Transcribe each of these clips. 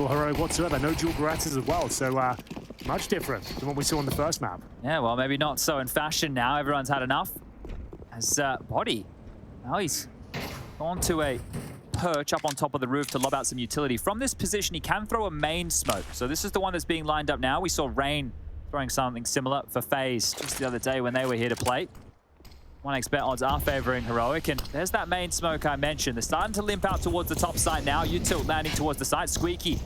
for Heroic whatsoever. No dual Berettas as well, so much different than what we saw in the first map. Yeah, well, maybe not so in fashion now. Everyone's had enough. As Body, now he's gone to a perch up on top of the roof to lob out some utility. From this position, he can throw a main smoke. So this is the one that's being lined up now. We saw Rain throwing something similar for FaZe just the other day when they were here to play. 1x bet odds are favoring Heroic, and there's that main smoke I mentioned. They're starting to limp out towards the top side now. Util landing towards the side. Squeaky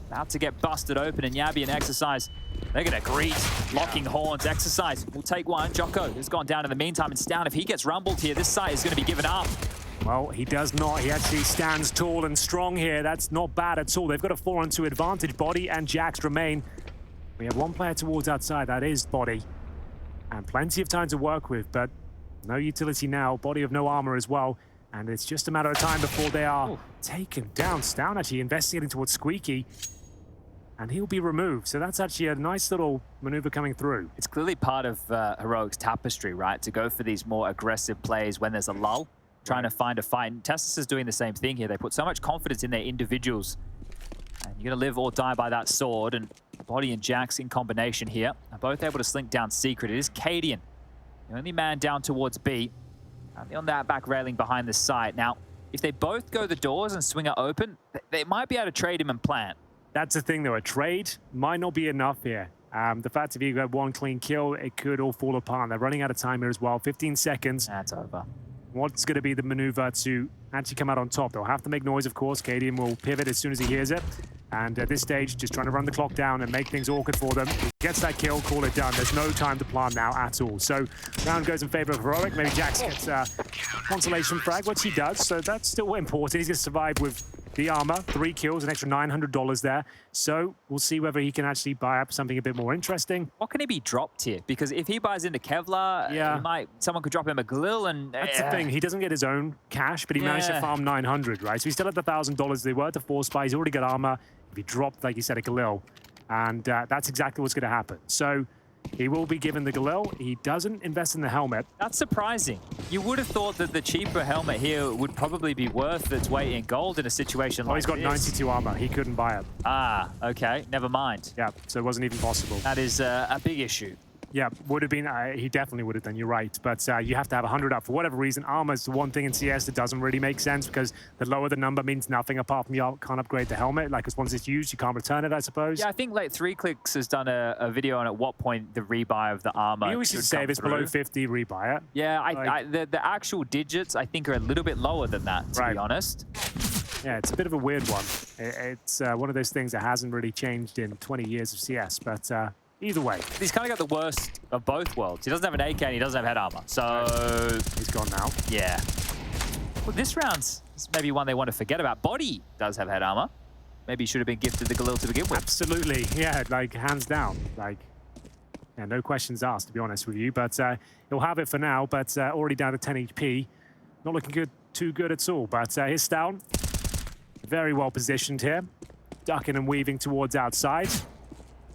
about to get busted open, and Jabbi and Exercise, they're going to greet. Locking horns. Exercise will take one. Djoko has gone down in the meantime, and stavn, if he gets rumbled here, this site is going to be given up. Well, he does not. He actually stands tall and strong here. That's not bad at all. They've got a 4-on-2 advantage. Body and Jax remain. We have one player towards outside. That is Body. And plenty of time to work with, but no utility now. Body of no armor as well. And it's just a matter of time before they are taken down. stavn actually investigating towards Squeaky. And he'll be removed. So that's actually a nice little maneuver coming through. It's clearly part of Heroic's tapestry, right? To go for these more aggressive plays when there's a lull. Trying to find a fight. And Tessus is doing the same thing here. They put so much confidence in their individuals. And you're going to live or die by that sword. And Body and Jax in combination here are both able to slink down secret. It is Cadian, the only man down towards B. And on that back railing behind the site. Now, if they both go the doors and swing it open, they might be able to trade him and plant. That's the thing, though. A trade might not be enough here. The fact if you got one clean kill, it could all fall apart. They're running out of time here as well. 15 seconds. That's over. What's going to be the maneuver to actually come out on top? They'll have to make noise, of course. Cadian will pivot as soon as he hears it. And at this stage, just trying to run the clock down and make things awkward for them. He gets that kill, call it done. There's no time to plan now at all. So round goes in favor of Heroic. Maybe Jax gets consolation frag, which he does. So that's still important. He's going to survive with the armor, 3 kills, an extra $900 there. So we'll see whether he can actually buy up something a bit more interesting. What can he be dropped here? Because if he buys into Kevlar, someone could drop him a Glil and... That's the thing. He doesn't get his own cash, but he managed to farm 900, right? So he's still at the $1,000 they were to 4 spy. He's already got armor. If he dropped, like you said, a Galil. And that's exactly what's going to happen. So he will be given the Galil. He doesn't invest in the helmet. That's surprising. You would have thought that the cheaper helmet here would probably be worth its weight in gold in a situation like this. Oh, he's got 92 armor. He couldn't buy it. Ah, okay. Never mind. Yeah, so it wasn't even possible. That is a big issue. Yeah, would have been, he definitely would have done, you're right. But you have to have 100 up. For whatever reason, armor is the one thing in CS that doesn't really make sense because the lower the number means nothing apart from you can't upgrade the helmet. Like, because once it's used, you can't return it, I suppose. Yeah, I think like 3 Clicks has done a video on at what point the rebuy of the armor You always say if it's below 50, rebuy it. Yeah, like, the actual digits, I think, are a little bit lower than that, to be honest. Yeah, it's a bit of a weird one. It's one of those things that hasn't really changed in 20 years of CS, but... either way. He's kind of got the worst of both worlds. He doesn't have an AK and he doesn't have head armor. So... he's gone now. Yeah. Well, this round's maybe one they want to forget about. Body does have head armor. Maybe he should have been gifted the Galil to begin with. Absolutely. Yeah, like, hands down. Like, yeah, no questions asked, to be honest with you. But he'll have it for now, but already down to 10 HP. Not looking too good at all. But here's stavn. Very well positioned here. Ducking and weaving towards outside.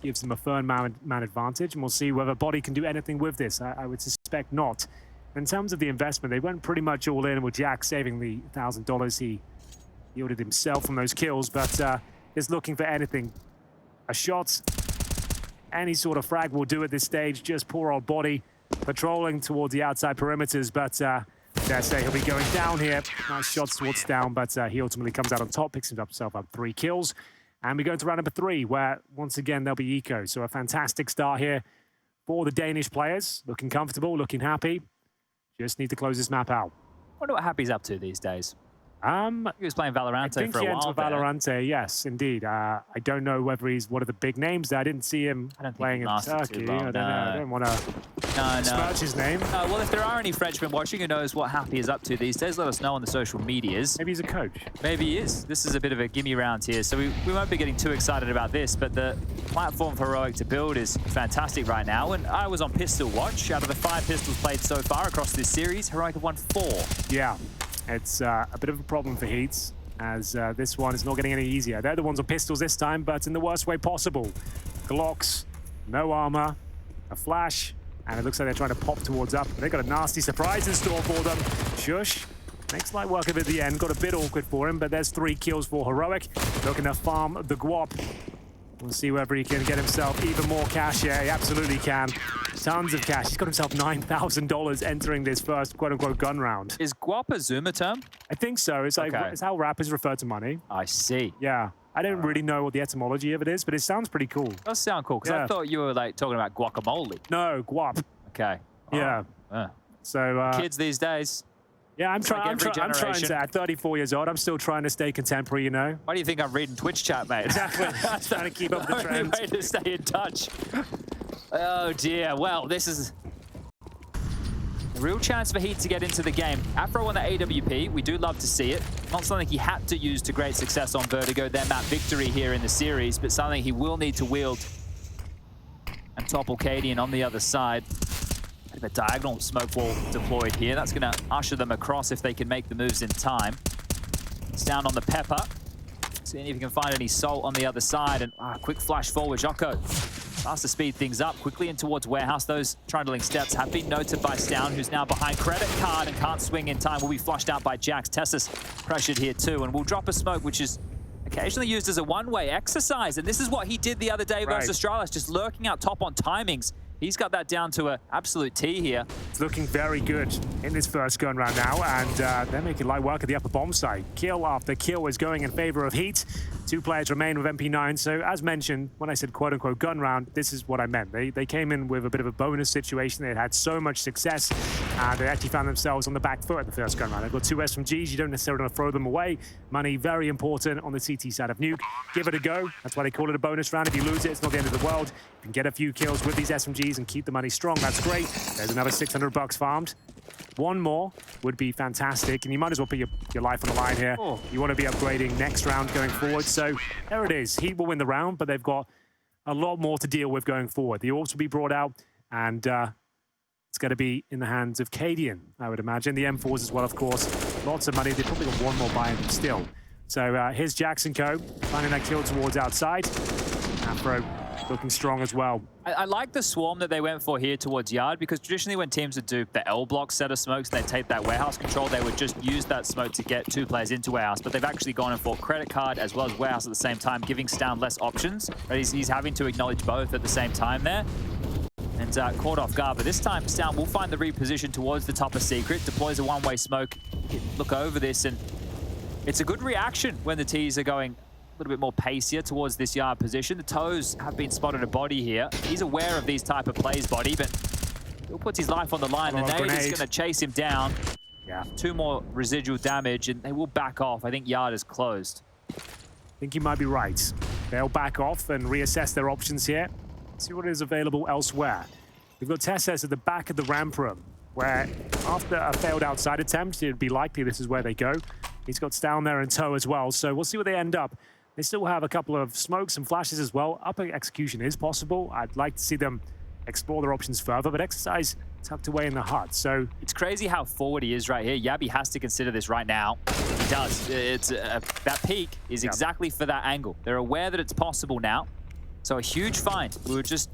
Gives them a firm man advantage, and we'll see whether Body can do anything with this. I would suspect not. In terms of the investment, they went pretty much all in, with Jack saving the $1,000 he yielded himself from those kills, but is looking for anything. A shot, any sort of frag will do at this stage. Just poor old Body patrolling towards the outside perimeters, but dare say he'll be going down here. Nice shots towards stavn, but he ultimately comes out on top, picks himself up 3 kills. And we go into round number 3, where, once again, there'll be Eco. So a fantastic start here for the Danish players. Looking comfortable, looking happy. Just need to close this map out. I wonder what Happy's up to these days. He was playing Valorante for a while. I think he entered Valorante, yes, indeed. I don't know whether he's one of the big names. I didn't see him playing in Turkey. I don't know. I don't want to smirch his name. Well, if there are any Frenchmen watching who knows what Happy is up to these days, let us know on the social medias. Maybe he's a coach. Maybe he is. This is a bit of a gimme round here, so we won't be getting too excited about this, but the platform for Heroic to build is fantastic right now, and I was on Pistol Watch. Out of the 5 pistols played so far across this series, Heroic have won 4. Yeah. It's a bit of a problem for HEET, as this one is not getting any easier. They're the ones on pistols this time, but in the worst way possible. Glocks, no armor, a flash, and it looks like they're trying to pop towards up. They've got a nasty surprise in store for them. sjuush Makes light work of it at the end. Got a bit awkward for him, but there's 3 kills for Heroic. Looking to farm the Guap. We'll see whether he can get himself even more cash. Yeah, he absolutely can. Tons of cash. He's got himself $9,000 entering this first quote-unquote gun round. Is Guap a Zoomer term? I think so. It's like it's how rappers refer to money. I see. Yeah. I don't really know what the etymology of it is, but it sounds pretty cool. It does sound cool, because I thought you were like talking about guacamole. No, Guap. Okay. Yeah. So kids these days. Yeah, I'm trying to. At 34 years old, I'm still trying to stay contemporary, you know. Why do you think I'm reading Twitch chat, mate? Exactly. Trying to keep up with the trends. Only way to stay in touch. Oh dear. Well, this is a real chance for HEET to get into the game. Afro on the AWP, we do love to see it. Not something he had to use to great success on Vertigo, their map victory here in the series, but something he will need to wield and topple Cadian on the other side. A diagonal smoke wall deployed here. That's going to usher them across if they can make the moves in time. It's down on the Pepper. Seeing if he can find any Salt on the other side. And quick flash forward. Djoko starts to speed things up quickly in towards Warehouse. Those trundling steps have been noted by stavn, who's now behind credit card and can't swing in time. Will be flushed out by Jax. Tessus pressured here too. And will drop a smoke, which is occasionally used as a one-way exercise. And this is what he did the other day versus Astralis, just lurking out top on timings. He's got that down to an absolute T here. It's looking very good in this first gun round now, and they're making light work at the upper bomb site. Kill after kill is going in favor of HEET. 2 players remain with MP9, so as mentioned, when I said quote-unquote gun round, this is what I meant. They came in with a bit of a bonus situation. They had so much success, and they actually found themselves on the back foot at the first gun round. They've got 2 SMGs. You don't necessarily want to throw them away. Money, very important on the CT side of Nuke. Give it a go. That's why they call it a bonus round. If you lose it, it's not the end of the world. You can get a few kills with these SMGs and keep the money strong. That's great. There's another 600 bucks farmed. 1 more would be fantastic, and you might as well put your life on the line here. You want to be upgrading next round going forward. So there it is. HEET will win the round, but they've got a lot more to deal with going forward. The orbs will be brought out, and it's going to be in the hands of Cadian, I would imagine. The M4s as well, of course. Lots of money. They've probably got 1 more behind them still. So here's Jackson Co. finding that kill towards outside. Afro looking strong as well. I like the swarm that they went for here towards Yard, because traditionally when teams would do the L block set of smokes, they take that Warehouse control, they would just use that smoke to get 2 players into Warehouse, but they've actually gone in for credit card as well as Warehouse at the same time, giving stavn less options. Right? He's having to acknowledge both at the same time there. And caught off guard, but this time stavn will find the reposition towards the top of Secret, deploys a one-way smoke. Look over this, and it's a good reaction when the T's are going a little bit more pacier towards this Yard position. The toes have been spotted a body here. He's aware of these type of plays, body, but he'll put his life on the line. The nade is going to chase him down. Yeah. 2 more residual damage, and they will back off. I think Yard is closed. I think you might be right. They'll back off and reassess their options here. See what is available elsewhere. We've got Tessus at the back of the ramp room, where after a failed outside attempt, it'd be likely this is where they go. He's got stavn there in tow as well, so we'll see where they end up. They still have a couple of smokes and flashes as well. Upper execution is possible. I'd like to see them explore their options further, but exercise tucked away in the hut. So it's crazy how forward he is right here. Jabbi has to consider this right now. He does. It's that peak is exactly for that angle. They're aware that it's possible now. So a huge find. We were just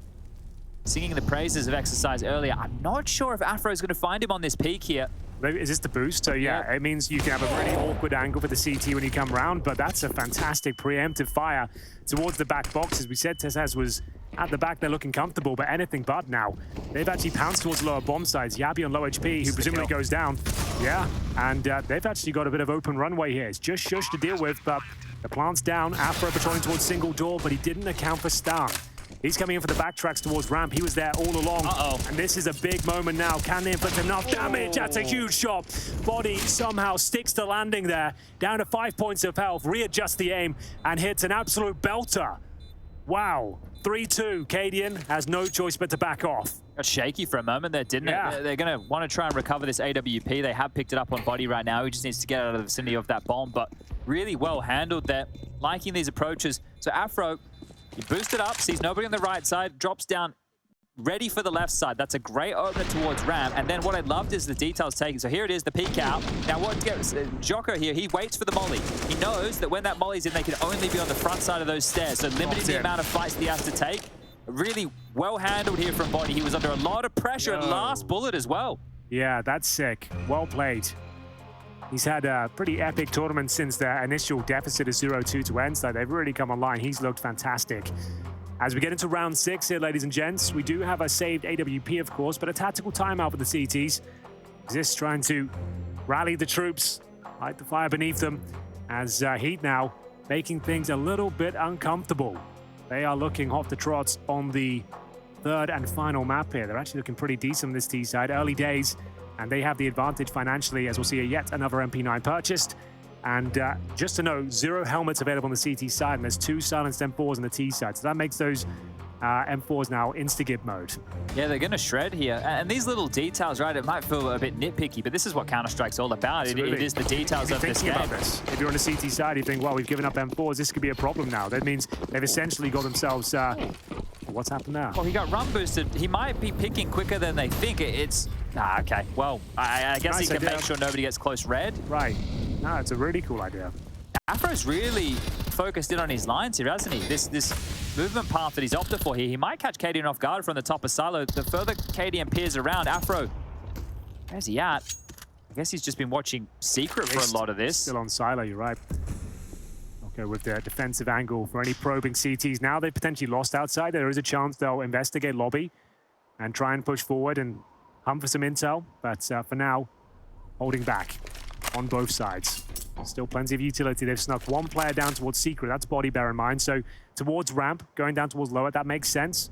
singing the praises of exercise earlier. I'm not sure if Afro is going to find him on this peak here. Is this the boost? So yeah, it means you can have a really awkward angle for the CT when you come around, but that's a fantastic preemptive fire towards the back box. As we said, Tessus was at the back, they're looking comfortable, but anything but now. They've actually pounced towards lower bomb sides. Jabbi on low HP, who presumably goes down. Yeah, and they've actually got a bit of open runway here. It's just sjuush to deal with, but the plant's down. Afro patrolling towards single door, but he didn't account for stavn. He's coming in for the backtracks towards ramp. He was there all along. And this is a big moment now. Can they inflict enough damage? That's a huge shot. Body somehow sticks to landing there. Down to 5 points of health. Readjusts the aim and hits an absolute belter. Wow. 3-2. Cadian has no choice but to back off. Got shaky for a moment there, didn't it? They're going to want to try and recover this AWP. They have picked it up on body right now. He just needs to get out of the vicinity of that bomb, but really well handled there. Liking these approaches. So Afro, he boosted up, sees nobody on the right side, drops down, ready for the left side. That's a great opener towards ramp. And then what I loved is the details taken. So here it is, the peek out. Now what gets Djoko here, he waits for the molly. He knows that when that molly's in, they can only be on the front side of those stairs. So limiting the amount of fights that he has to take. Really well handled here from body. He was under a lot of pressure at last bullet as well. Yeah, that's sick. Well played. He's had a pretty epic tournament since their initial deficit of 0-2 to end, so they've really come online. He's looked fantastic. As we get into round 6 here, ladies and gents, we do have a saved AWP, of course, but a tactical timeout for the CTs. Exist trying to rally the troops, light the fire beneath them, as HEET now making things a little bit uncomfortable. They are looking hot to trots on the third and final map here. They're actually looking pretty decent on this T side. Early days, and they have the advantage financially, as we'll see yet another MP9 purchased. And just to know, 0 helmets available on the CT side, and there's 2 silenced M4s on the T side. So that makes those M4s now insta-gib mode. Yeah, they're going to shred here. And these little details, right, it might feel a bit nitpicky, but this is what Counter-Strike's all about. It is the details of this game. About this. If you're on the CT side, you think, well, we've given up M4s, this could be a problem now. That means they've essentially got themselves... what's happened now? Well, he got run boosted. He might be picking quicker than they think. Okay. Well, I guess nice he can make sure nobody gets close red. Right. No, it's a really cool idea. Afro's really focused in on his lines here, hasn't he? This movement path that he's opted for here, he might catch Cadian off guard from the top of silo. The further Cadian peers around, Afro, where's he at? I guess he's just been watching Secret for a lot of this. Still on silo, you're right. Okay, with the defensive angle for any probing CTs. Now they've potentially lost outside. There is a chance they'll investigate lobby and try and push forward and hunt for some intel. But for now, holding back on both sides. Still plenty of utility. They've snuck 1 player down towards Secret. That's body, bear in mind. So towards ramp, going down towards lower, that makes sense.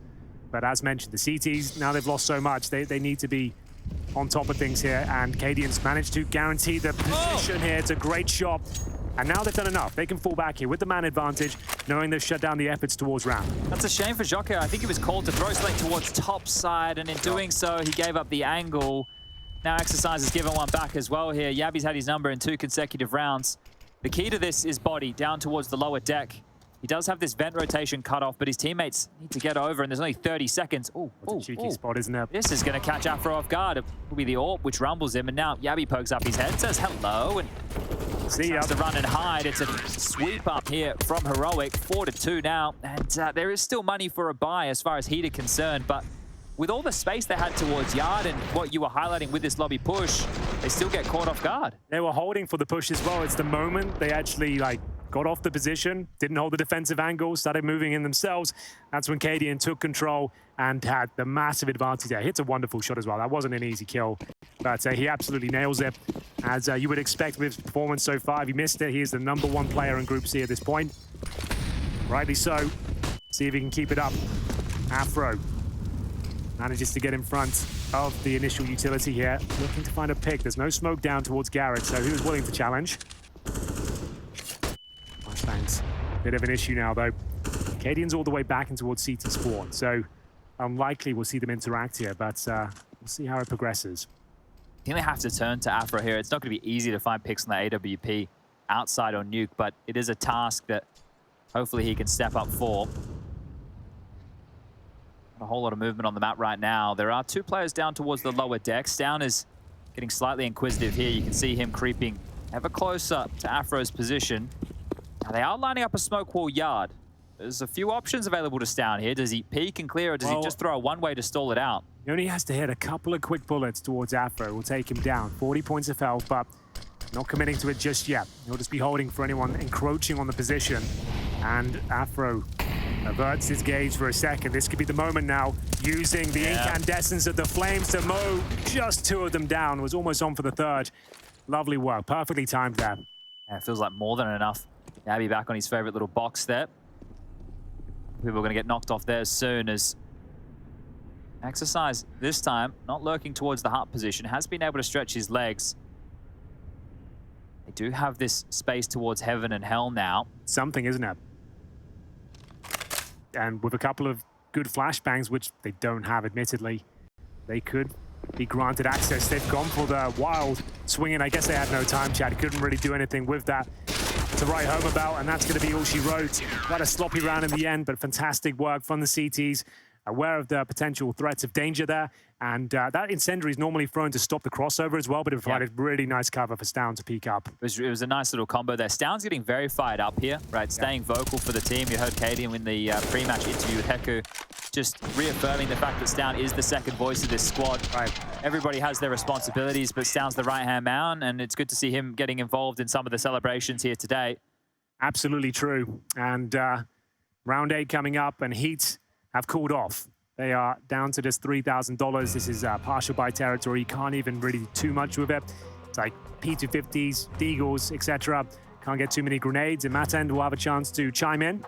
But as mentioned, the CTs, now they've lost so much, they need to be on top of things here. And Cadian's managed to guarantee the position here. It's a great shot. And now they've done enough. They can fall back here with the man advantage, knowing they've shut down the efforts towards ramp. That's a shame for Djoko. I think he was called to throw Slate towards top side, and in doing so, he gave up the angle. Now Exercise has given one back as well here. Jabbi's had his number in 2 consecutive rounds. The key to this is body, down towards the lower deck. He does have this vent rotation cut off, but his teammates need to get over, and there's only 30 seconds. That's a cheeky spot, isn't it? This is going to catch Afro off guard. It will be the AWP, which rumbles him, and now Jabbi pokes up his head, says hello, and tries to run and hide. It's a sweep up here from Heroic, 4-2 now, and there is still money for a buy as far as HEET are concerned, but with all the space they had towards Yard and what you were highlighting with this lobby push, they still get caught off guard. They were holding for the push as well. It's the moment they actually got off the position, didn't hold the defensive angle, started moving in themselves. That's when Cadian took control and had the massive advantage there. Hits a wonderful shot as well. That wasn't an easy kill, but he absolutely nails it. As you would expect with his performance so far. If he missed it, he is the #1 player in Group C at this point. Rightly so. See if he can keep it up. Afro manages to get in front of the initial utility here. Looking to find a pick. There's no smoke down towards Garrett, so he was willing to challenge. Thanks. Bit of an issue now, though. Cadian's all the way back and towards CT spawn, so unlikely we'll see them interact here, but we'll see how it progresses. I think they have to turn to Afro here. It's not going to be easy to find picks on the AWP outside on Nuke, but it is a task that hopefully he can step up for. A whole lot of movement on the map right now. There are 2 players down towards the lower deck. Stavn is getting slightly inquisitive here. You can see him creeping ever closer to Afro's position. Now they are lining up a smoke wall Yard. There's a few options available to Stavn here. Does he peek and clear, or does he just throw a one-way to stall it out? He only has to hit a couple of quick bullets towards Afro. Will take him down. 40 points of health, but not committing to it just yet. He'll just be holding for anyone encroaching on the position. And Afro averts his gaze for a second. This could be the moment now, using the incandescence of the flames to mow just 2 of them down. Was almost on for the 3rd. Lovely work. Perfectly timed there. Yeah, it feels like more than enough. Jabbi back on his favorite little box there. People are going to get knocked off there as soon as Exercise this time, not lurking towards the heart position, has been able to stretch his legs. They do have this space towards heaven and hell now. Something, isn't it? And with a couple of good flashbangs, which they don't have, admittedly, they could be granted access. They've gone for the wild swinging. I guess they had no time, Chad. Couldn't really do anything with that to write home about, and that's going to be all she wrote. Quite a sloppy round in the end, but fantastic work from the CTs. Aware of the potential threats of danger there, and that incendiary is normally thrown to stop the crossover as well, but it provided really nice cover for Stavn to peek up. It was a nice little combo there. Stavn's getting very fired up here, right? Staying vocal for the team. You heard Cadian in the pre-match interview with Heku. just reaffirming the fact that stavn is the second voice of this squad. Right. Everybody has their responsibilities, but stavn's the right-hand man, and it's good to see him getting involved in some of the celebrations here today. Absolutely true. And round 8 coming up, and HEET have cooled off. They are down to just $3,000. This is partial buy territory. You can't even really do too much with it. It's like P250s, Deagles, etc. Can't get too many grenades, and Matt End will have a chance to chime in.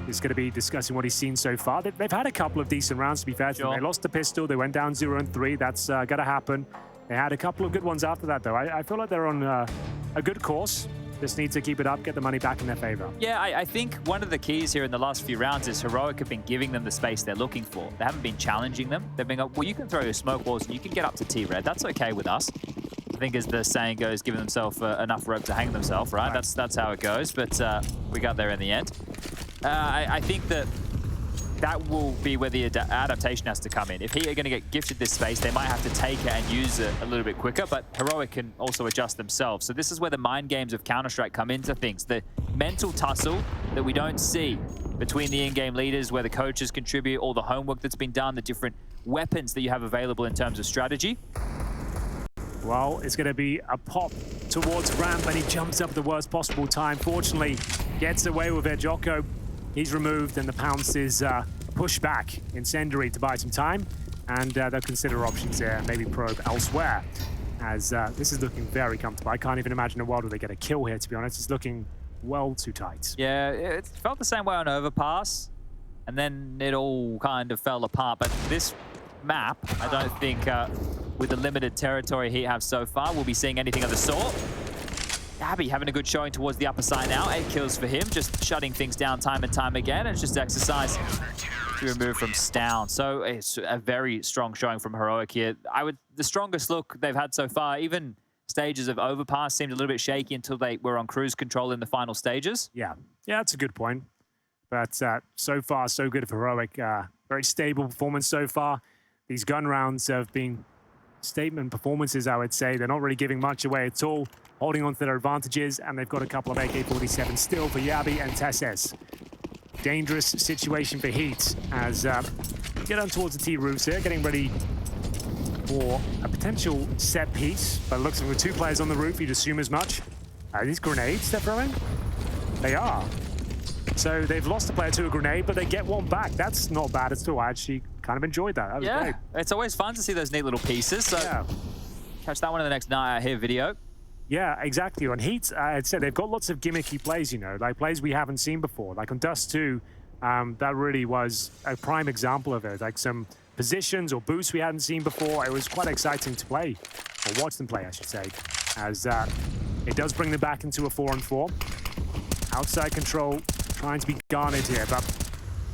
He's going to be discussing what he's seen so far. They've had a couple of decent rounds, to be fair. Sure. They lost the pistol. They went down 0-3. That's going to happen. They had a couple of good ones after that, though. I feel like they're on a good course. Just need to keep it up, get the money back in their favor. Yeah, I think one of the keys here in the last few rounds is Heroic have been giving them the space they're looking for. They haven't been challenging them. They've been like, well, you can throw your smoke walls and you can get up to T-Red. That's okay with us. I think as the saying goes, giving themselves enough rope to hang themselves, right? That's how it goes, but we got there in the end. I think that will be where the adaptation has to come in. If HEET are going to get gifted this space, they might have to take it and use it a little bit quicker, but Heroic can also adjust themselves. So this is where the mind games of Counter-Strike come into things. The mental tussle that we don't see between the in-game leaders, where the coaches contribute, all the homework that's been done, the different weapons that you have available in terms of strategy. Well, it's going to be a pop towards ramp, and he jumps up at the worst possible time. Fortunately, gets away with it. Djoko, he's removed, and the pounce is pushed back. Incendiary to buy some time, and they'll consider options here, maybe probe elsewhere, as this is looking very comfortable. I can't even imagine a world where they get a kill here, to be honest. It's looking well too tight. Yeah, it felt the same way on Overpass, and then it all kind of fell apart. But this map, I don't think, with the limited territory he have so far, we'll be seeing anything of the sort. Jabbi having a good showing towards the upper side now. 8 kills for him, just shutting things down time and time again. And it's just exercise to remove from stavn. So it's a very strong showing from Heroic here. The strongest look they've had so far. Even stages of Overpass seemed a little bit shaky until they were on cruise control in the final stages. Yeah, that's a good point. But so far, so good for Heroic. Very stable performance so far. These gun rounds have been statement performances, I would say. They're not really giving much away at all, holding on to their advantages, and they've got a couple of AK-47 still for Jabbi and Tesses. Dangerous situation for HEET as get on towards the T-roofs here, getting ready for a potential set piece. But it looks like with 2 players on the roof, you'd assume as much. Are these grenades they're throwing? They are. So they've lost a player to a grenade, but they get one back. That's not bad at all. I actually kind of enjoyed that. That was great. It's always fun to see those neat little pieces. So catch that one in the next Night Out Here video. Yeah, exactly. On HEET, I'd say they've got lots of gimmicky plays, you know, like plays we haven't seen before. Like on Dust 2, that really was a prime example of it. Like some positions or boosts we hadn't seen before. It was quite exciting to play, or watch them play, I should say, as it does bring them back into a 4-on-4. Outside control, trying to be garnered here, but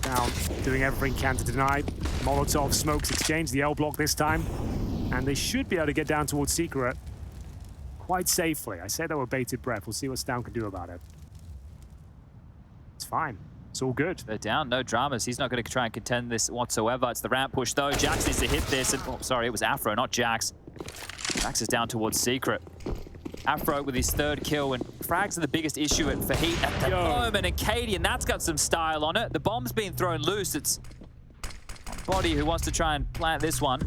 down, doing everything can to deny. Molotov smokes exchange, the L block this time, and they should be able to get down towards Secret quite safely. I said that with bated breath. We'll see what stavn can do about it. It's fine. It's all good. They're down, no dramas. He's not going to try and contend this whatsoever. It's the ramp push, though. Jax needs to hit this. And, oh, sorry, it was Afro, not Jax. Jax is down towards Secret. Afro with his 3rd kill, and frags are the biggest issue for HEET at the moment. And Katie, and that's got some style on it. The bomb's being thrown loose. It's Body who wants to try and plant this one.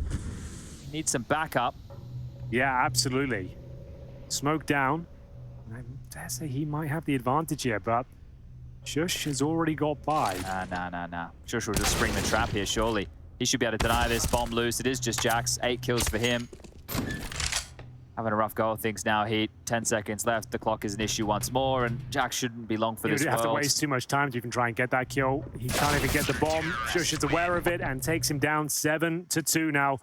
Needs some backup. Yeah, absolutely. Smoke down. I dare say he might have the advantage here, but sjuush has already got by. Nah. sjuush will just spring the trap here, surely. He should be able to deny this. Bomb loose. It is just Jax. 8 kills for him. Having a rough go of things now, HEET. 10 seconds left. The clock is an issue once more, and Jax shouldn't be long for this. You have to waste too much time to even try and get that kill. He can't even get the bomb. sjuush is aware of it and takes him down 7-2 now.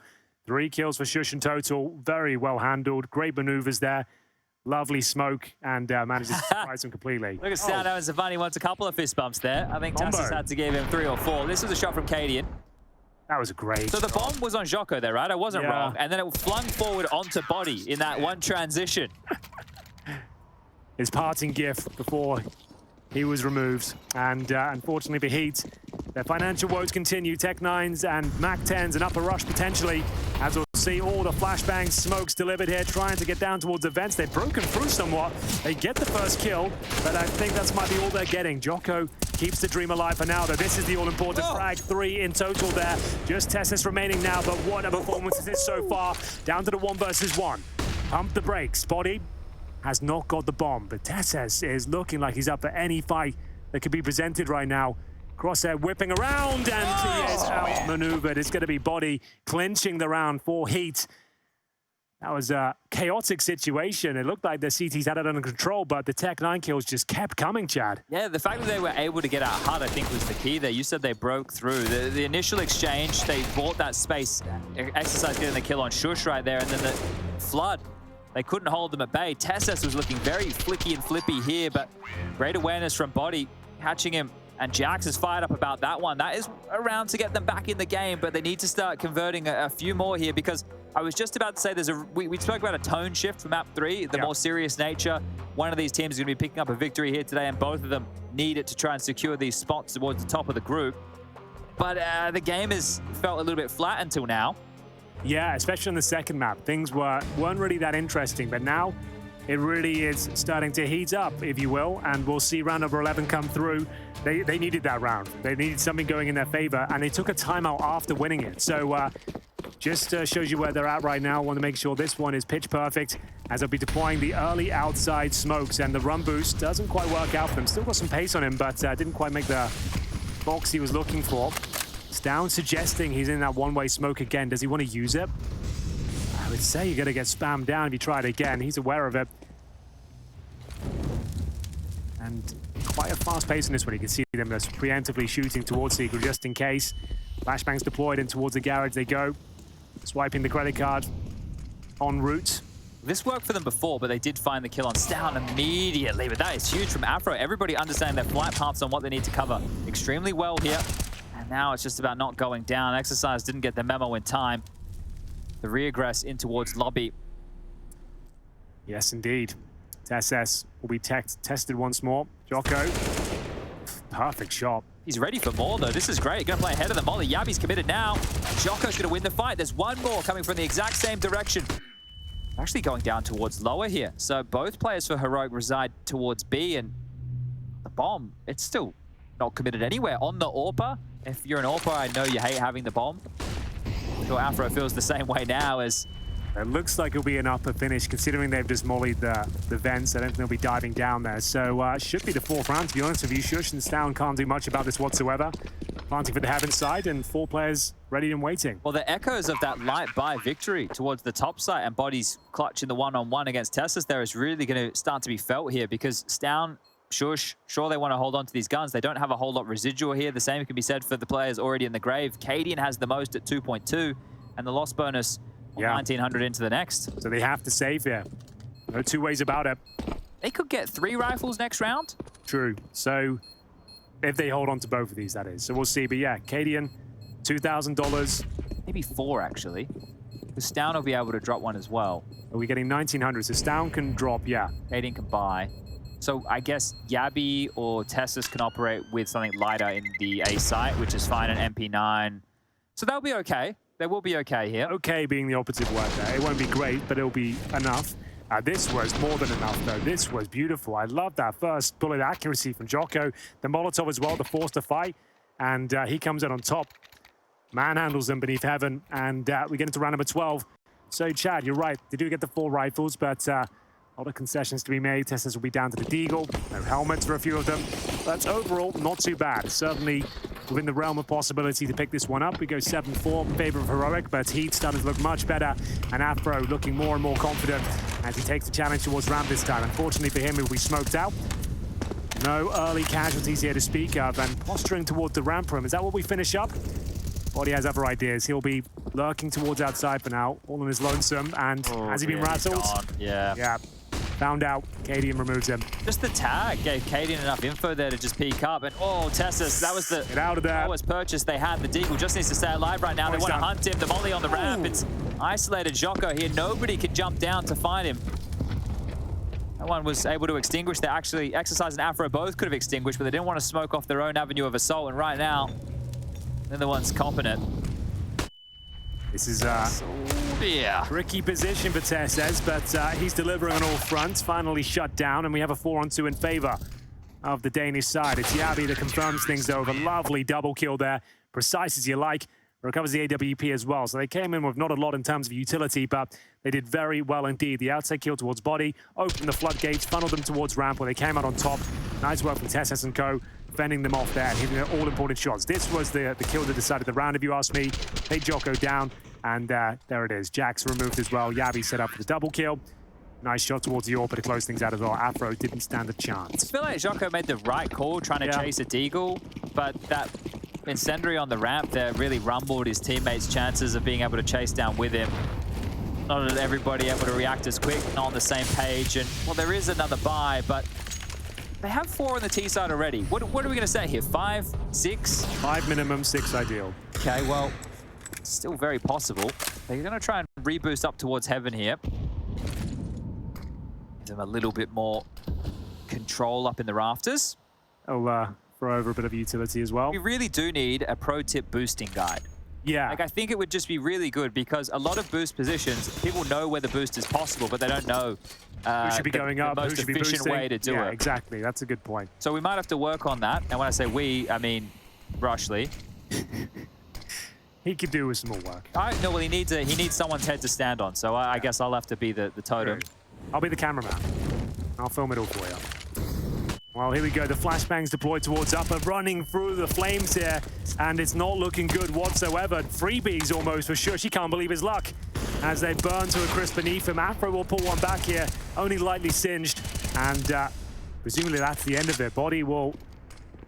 3 kills for sjuush in total. Very well handled. Great maneuvers there. Lovely smoke, and manages to surprise him completely. Look at stavn and Savani wants a couple of fist bumps there. I think Tassis had to give him 3 or 4. This was a shot from Cadian. That was a great So the bomb was on Djoko there, right? I wasn't wrong. And then it flung forward onto Body in that one transition. His parting gift before he was removed. And unfortunately for HEET, their financial woes continue. Tech 9s and Mac 10s, an upper rush potentially, as we'll see all the flashbang smokes delivered here, trying to get down towards the vents. They've broken through somewhat. They get the first kill, but I think that's might be all they're getting. Djoko keeps the dream alive for now, though. This is the all-important frag. 3 in total there. Just Tessus remaining now, but what a performance is this so far. Down to the 1 versus 1. Pump the brakes. Body has not got the bomb, but Tessus is looking like he's up for any fight that could be presented right now. Crosshair whipping around, and he is outmaneuvered. It's going to be Body clinching the round for HEET. That was a chaotic situation. It looked like the CTs had it under control, but the Tech 9 kills just kept coming, Chad. Yeah, the fact that they were able to get out HUD, I think, was the key there. You said they broke through. The initial exchange, they bought that space, exercise getting the kill on sjuush right there, and then the flood. They couldn't hold them at bay. Tessus was looking very flicky and flippy here, but great awareness from Body, catching him. And Jax is fired up about that one. That is around to get them back in the game, but they need to start converting a few more here, because I was just about to say we spoke about a tone shift for map 3, the more serious nature. One of these teams is going to be picking up a victory here today, and both of them need it to try and secure these spots towards the top of the group. But the game has felt a little bit flat until now. Yeah, especially on the second map. Things weren't really that interesting, but now it really is starting to heat up, if you will, and we'll see round number 11 come through. They needed that round. They needed something going in their favor, and they took a timeout after winning it. So just shows you where they're at right now. I want to make sure this one is pitch perfect, as they'll be deploying the early outside smokes, and the run boost doesn't quite work out for them. Still got some pace on him, but didn't quite make the box he was looking for. Stavn suggesting he's in that one-way smoke again. Does he want to use it? I would say you're going to get spammed down if you try it again. He's aware of it. And quite a fast pace in this one. You can see them just preemptively shooting towards Seagull just in case. Flashbangs deployed in towards the garage they go. Swiping the credit card en route. This worked for them before, but they did find the kill on Stavn immediately. But that is huge from Afro. Everybody understanding their flight paths on what they need to cover extremely well here. And now it's just about not going down. Exercise didn't get the memo in time. The regress in towards lobby. Yes, indeed. Tessus will be tested once more. Djoko, perfect shot. He's ready for more, though. This is great. Gonna play ahead of the molly. Jabbi's committed now. Djoko's gonna win the fight. There's one more coming from the exact same direction. Actually going down towards lower here. So both players for Heroic reside towards B, and the bomb, it's still not committed anywhere. On the AWPer, if you're an AWPer, I know you hate having the bomb. I'm sure Afro feels the same way now as... It looks like it'll be an upper finish, considering they've just mollied the vents. I don't think they'll be diving down there. So should be the 4th round, to be honest with you. sjuush and stavn can't do much about this whatsoever. Planting for the heaven side, and 4 players ready and waiting. Well, the echoes of that light buy victory towards the top side, and Body's clutch in the one-on-one against Tessus there is really going to start to be felt here, because stavn, sjuush, sure, they want to hold on to these guns. They don't have a whole lot residual here. The same can be said for the players already in the grave. Cadian has the most at 2.2, and the loss bonus 1900 into the next. So they have to save here. No 2 ways about it. They could get 3 rifles next round. True. So if they hold on to both of these, that is. So we'll see. But yeah, Cadian, $2,000. Maybe 4, actually. Because stavn will be able to drop one as well. Are we getting 1900? So stavn can drop, yeah. Cadian can buy. So I guess Jabbi or Tessus can operate with something lighter in the A site, which is fine, an MP9. So they'll be okay. They will be okay here. Okay being the operative word there. It won't be great, but it'll be enough. This was more than enough, though. This was beautiful. I love that first bullet accuracy from Djoko. The Molotov as well, the force to fight. And he comes in on top. Manhandles them beneath heaven. And we get into round number 12. So, Chad, you're right. They do get the 4 rifles, but a lot of concessions to be made. Tessus will be down to the Deagle. No helmets for a few of them. But overall, not too bad. Certainly within the realm of possibility to pick this one up. We go 7-4 in favor of Heroic, but HEET starting to look much better, and Afro looking more and more confident as he takes the challenge towards ramp this time. Unfortunately for him, he'll be smoked out. No early casualties here to speak of, and posturing towards the ramp room. Is that what we finish up? Body has other ideas. He'll be lurking towards outside for now, all on his lonesome, and has he been rattled? Yeah. Yeah. Found out. Cadian removes him. Just the tag gave Cadian enough info there to just peek up. And oh, Tessus, that was the Get out of there. lowest purchase they had. The Deagle just needs to stay alive right now. They want to hunt him. The volley on the ramp. It's isolated Djoko here. Nobody can jump down to find him. No one was able to extinguish. They actually, Exercise and Afro both could have extinguished, but they didn't want to smoke off their own avenue of assault. And right now, they're the ones copping it. This is a tricky position for Tesses, but he's delivering on all fronts. Finally shut down, and we have a 4-on-2 in favor of the Danish side. It's Jabbi that confirms things though with a lovely double kill there. Precise as you like. Recovers the AWP as well. So they came in with not a lot in terms of utility, but they did very well indeed. The outside kill towards body, opened the floodgates, funneled them towards ramp where they came out on top. Nice work from Tesses and co, fending them off there, hitting their all-important shots. This was the kill that decided the round, if you ask me. They Djoko down, and there it is. Jax removed as well. Jabbi set up for the double kill. Nice shot towards the AWP to close things out as well. Afro didn't stand a chance. I feel like Djoko made the right call trying to chase a deagle, but that incendiary on the ramp there really rumbled his teammates' chances of being able to chase down with him. Not everybody able to react as quick, not on the same page. And, well, there is another buy, but they have 4 on the T side already. What are we going to say here? 5, 6? 5 minimum, 6 ideal. Okay, well, still very possible. They're going to try and reboost up towards heaven here. Give them a little bit more control up in the rafters. I'll throw over a bit of utility as well. We really do need a pro tip boosting guide. Yeah. Like, I think it would just be really good because a lot of boost positions, people know where the boost is possible, but they don't know who should be going up, the most who should be efficient boosting. way to do it. Exactly. That's a good point. So we might have to work on that. And when I say we, I mean Rushley. He could do with some more work. No, well, he needs someone's head to stand on. So I guess I'll have to be the totem. I'll be the cameraman. I'll film it all for you. Well, here we go. The flashbangs deployed towards upper, running through the flames here, and it's not looking good whatsoever. Freebies almost for sure. She can't believe his luck as they burn to a crisp beneath him. Afro will pull one back here, only lightly singed, and presumably that's the end of it. Body will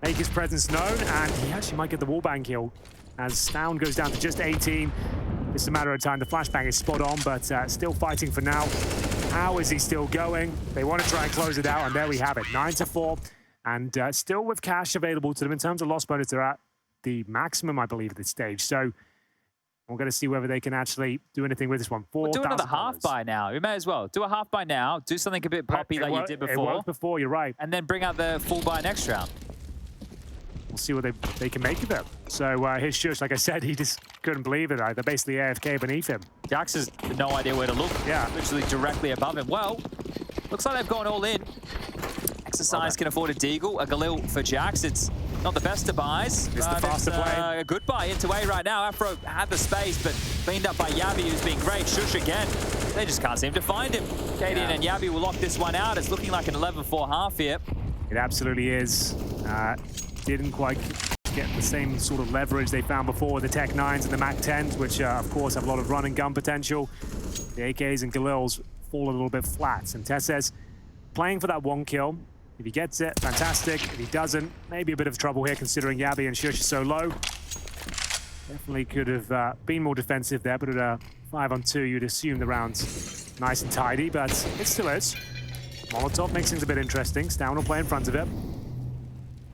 make his presence known, and he actually might get the wallbang kill as stavn goes down to just 18. It's a matter of time. The flashbang is spot on, but still fighting for now. How is he still going? They want to try and close it out, and there we have it. 9-4, and still with cash available to them. In terms of loss bonus, they're at the maximum, I believe, at this stage. So we're going to see whether they can actually do anything with this one. We'll do another half buy now. We may as well. Do a half buy now. Do something a bit poppy like you did before. It worked before, you're right. And then bring out the full buy next round. We'll see what they can make of it. So his sjuush, like I said, he just couldn't believe it. They're basically AFK beneath him. Jax has no idea where to look. Yeah. Literally directly above him. Well, looks like they've gone all in. Exercise can afford a deagle, a Galil for Jax. It's not the best of buys. It's the faster play. A good buy into A right now. Afro had the space, but cleaned up by Jabbi, who's been great. Sjuush again. They just can't seem to find him. Cadian and Jabbi will lock this one out. It's looking like an 11-4 half here. It absolutely is. Didn't quite get the same sort of leverage they found before with the Tech 9s and the Mac 10s, which of course have a lot of run and gun potential. The AKs and Galils fall a little bit flat. And Tesses playing for that 1 kill. If he gets it, fantastic. If he doesn't, maybe a bit of trouble here considering Jabbi and sjuush is so low. Definitely could have been more defensive there, but at a 5-on-2, you'd assume the round's nice and tidy, but it still is. Molotov makes things a bit interesting. stavn will play in front of it.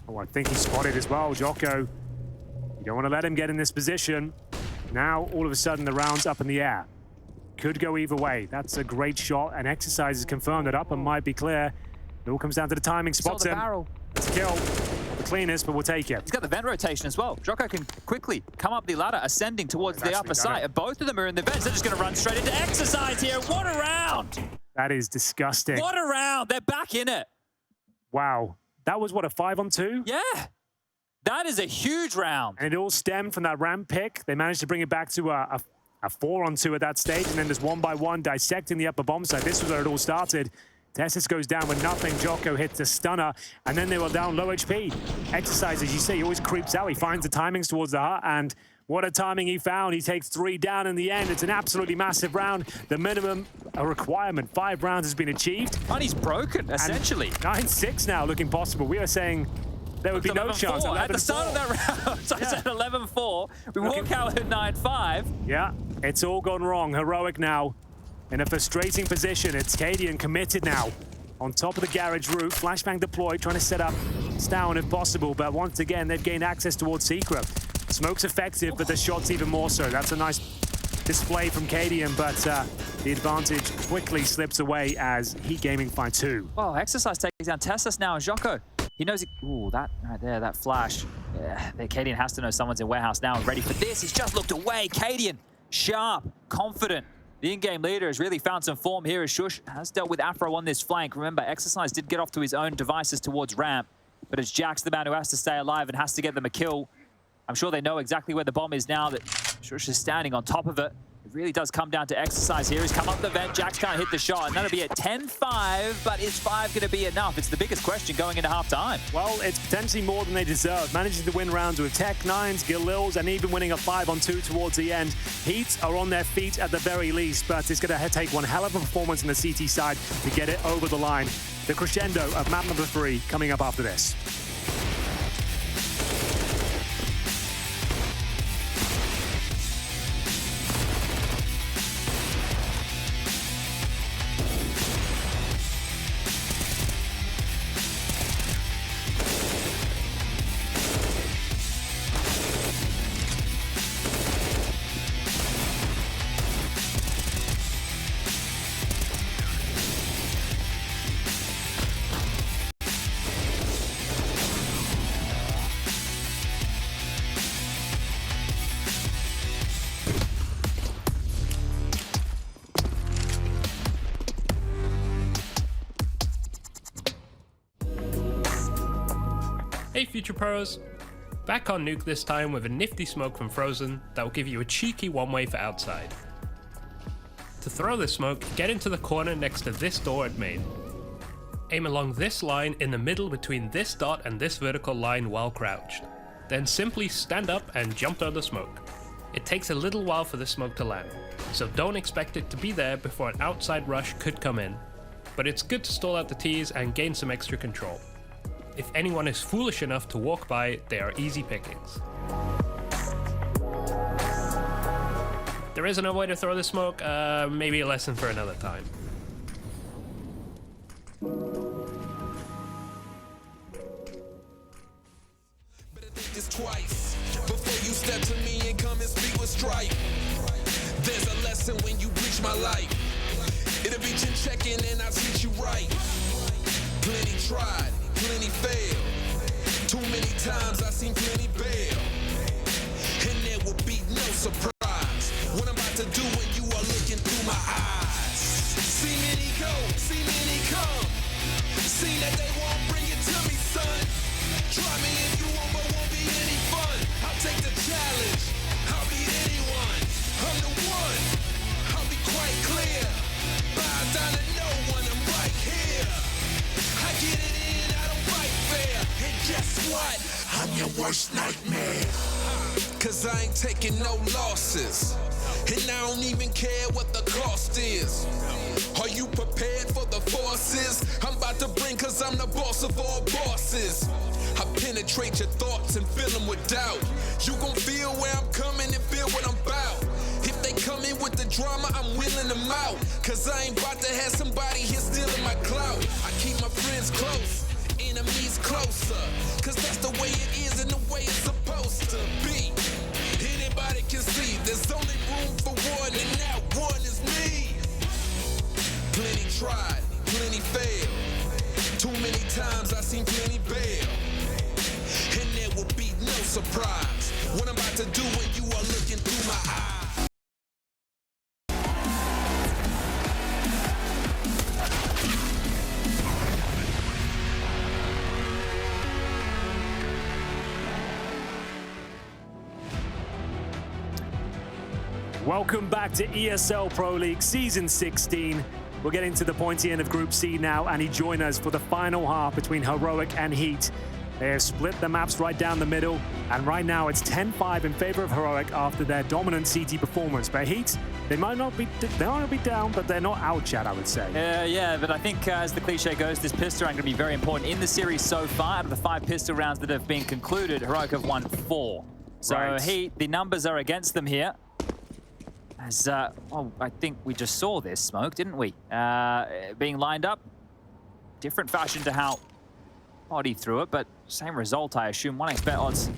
Oh, I think he spotted as well. Djoko, you don't want to let him get in this position. Now, all of a sudden, the round's up in the air. Could go either way. That's a great shot, and Exercise has confirmed that upper might be clear. It all comes down to the timing. Spots him. Barrel. It's a kill. Not the cleanest, but we'll take it. He's got the vent rotation as well. Djoko can quickly come up the ladder, ascending towards the upper side. Both of them are in the vents. They're just going to run straight into Exercise here. What a round! That is disgusting. What a round! They're back in it. Wow. That was, what, a 5-on-2? Yeah. That is a huge round. And it all stemmed from that ramp pick. They managed to bring it back to a 4-on-2 at that stage, and then just 1-by-1 dissecting the upper bomb site. This was where it all started. Tesses goes down with nothing. Djoko hits a stunner, and then they were down low HP. Exercise, as you say, he always creeps out. He finds the timings towards the hut, and what a timing he found. He takes 3 down in the end. It's an absolutely massive round. The minimum, a requirement, 5 rounds has been achieved. And he's broken, essentially. 9-6 now, looking possible. We were saying there would be no chance. At the start of that round, so I said 11-4. We walk out at 9-5. Yeah, it's all gone wrong. Heroic now in a frustrating position. It's Cadian committed now. On top of the garage roof, flashbang deployed, trying to set up stavn if possible, but once again, they've gained access towards Secret. Smoke's effective, but the shot's even more so. That's a nice display from Cadian, but the advantage quickly slips away as HEET Gaming find 2. Well, Exercise takes down Teslas now, and Djoko. He knows ooh, that right there, that flash. Yeah, Cadian has to know someone's in warehouse now and ready for this. He's just looked away. Cadian sharp, confident. The in-game leader has really found some form here as sjuush has dealt with Afro on this flank. Remember, Exercise did get off to his own devices towards ramp, but it's Jax the man who has to stay alive and has to get them a kill. I'm sure they know exactly where the bomb is now that sjuush is standing on top of it. It really does come down to Exercise here. He's come up the vent. Jax can't hit the shot, and that'll be at 10-5, but is 5 going to be enough? It's the biggest question going into halftime. Well, it's potentially more than they deserve. Managing to win rounds with Tech 9s, Galils, and even winning a 5-on-2 towards the end. HEET are on their feet at the very least, but it's going to take one hell of a performance on the CT side to get it over the line. The crescendo of map number 3 coming up after this. Hey Future Pros! Back on Nuke this time with a nifty smoke from Frozen that will give you a cheeky one-way for outside. To throw this smoke, get into the corner next to this door at main. Aim along this line in the middle between this dot and this vertical line while crouched. Then simply stand up and jump through the smoke. It takes a little while for the smoke to land, so don't expect it to be there before an outside rush could come in. But it's good to stall out the T's and gain some extra control. If anyone is foolish enough to walk by, they are easy pickings. There is another way to throw the smoke, maybe a lesson for another time. Better think this twice before you step to me and come and speak with strife. There's a lesson when you breach my life. It'll be chin checking and I'll treat you right. Plenty tried, plenty failed. Too many times I've seen plenty bail. And there will be no surprise what I'm about to do when you are looking through my eyes. See many go, see many come. See that they won't bring it to me, son. Try me if you want, but won't be any fun. I'll take the challenge. I'll beat anyone. I'm the one. I'll be quite clear. Bow down to no one. I'm right here. I get it in. I don't fight fair. And guess what? I'm your worst nightmare. Cause I ain't taking no losses. And I don't even care what the cost is. Are you prepared for the forces I'm about to bring? Cause I'm the boss of all bosses. I penetrate your thoughts and fill them with doubt. You gon' feel where I'm coming and feel what I'm about. If they come in with the drama, I'm wheeling them out. Cause I ain't about to have somebody here stealing my clout. I keep my friends close, enemies closer. Cause that's the way it is and the way it's supposed to be. Anybody can see there's only room for one, and that one is me. Plenty tried, plenty failed. Too many times I've seen plenty bail. And there will be no surprise what I'm about to do when you are looking through my eyes. Welcome back to ESL Pro League Season 16. We're getting to the pointy end of Group C now, and he joined us for the final half between Heroic and HEET. They have split the maps right down the middle, and right now it's 10-5 in favor of Heroic after their dominant CT performance. But HEET, they might not be down, but they're not out yet, I would say. Yeah, but I think as the cliche goes, this pistol round going to be very important in the series so far. Out of the 5 pistol rounds that have been concluded, Heroic have won 4. So Right. HEET, the numbers are against them here. As, well, I think we just saw this smoke, didn't we? Being lined up. Different fashion to how Body threw it, but same result, I assume. 1xbet odds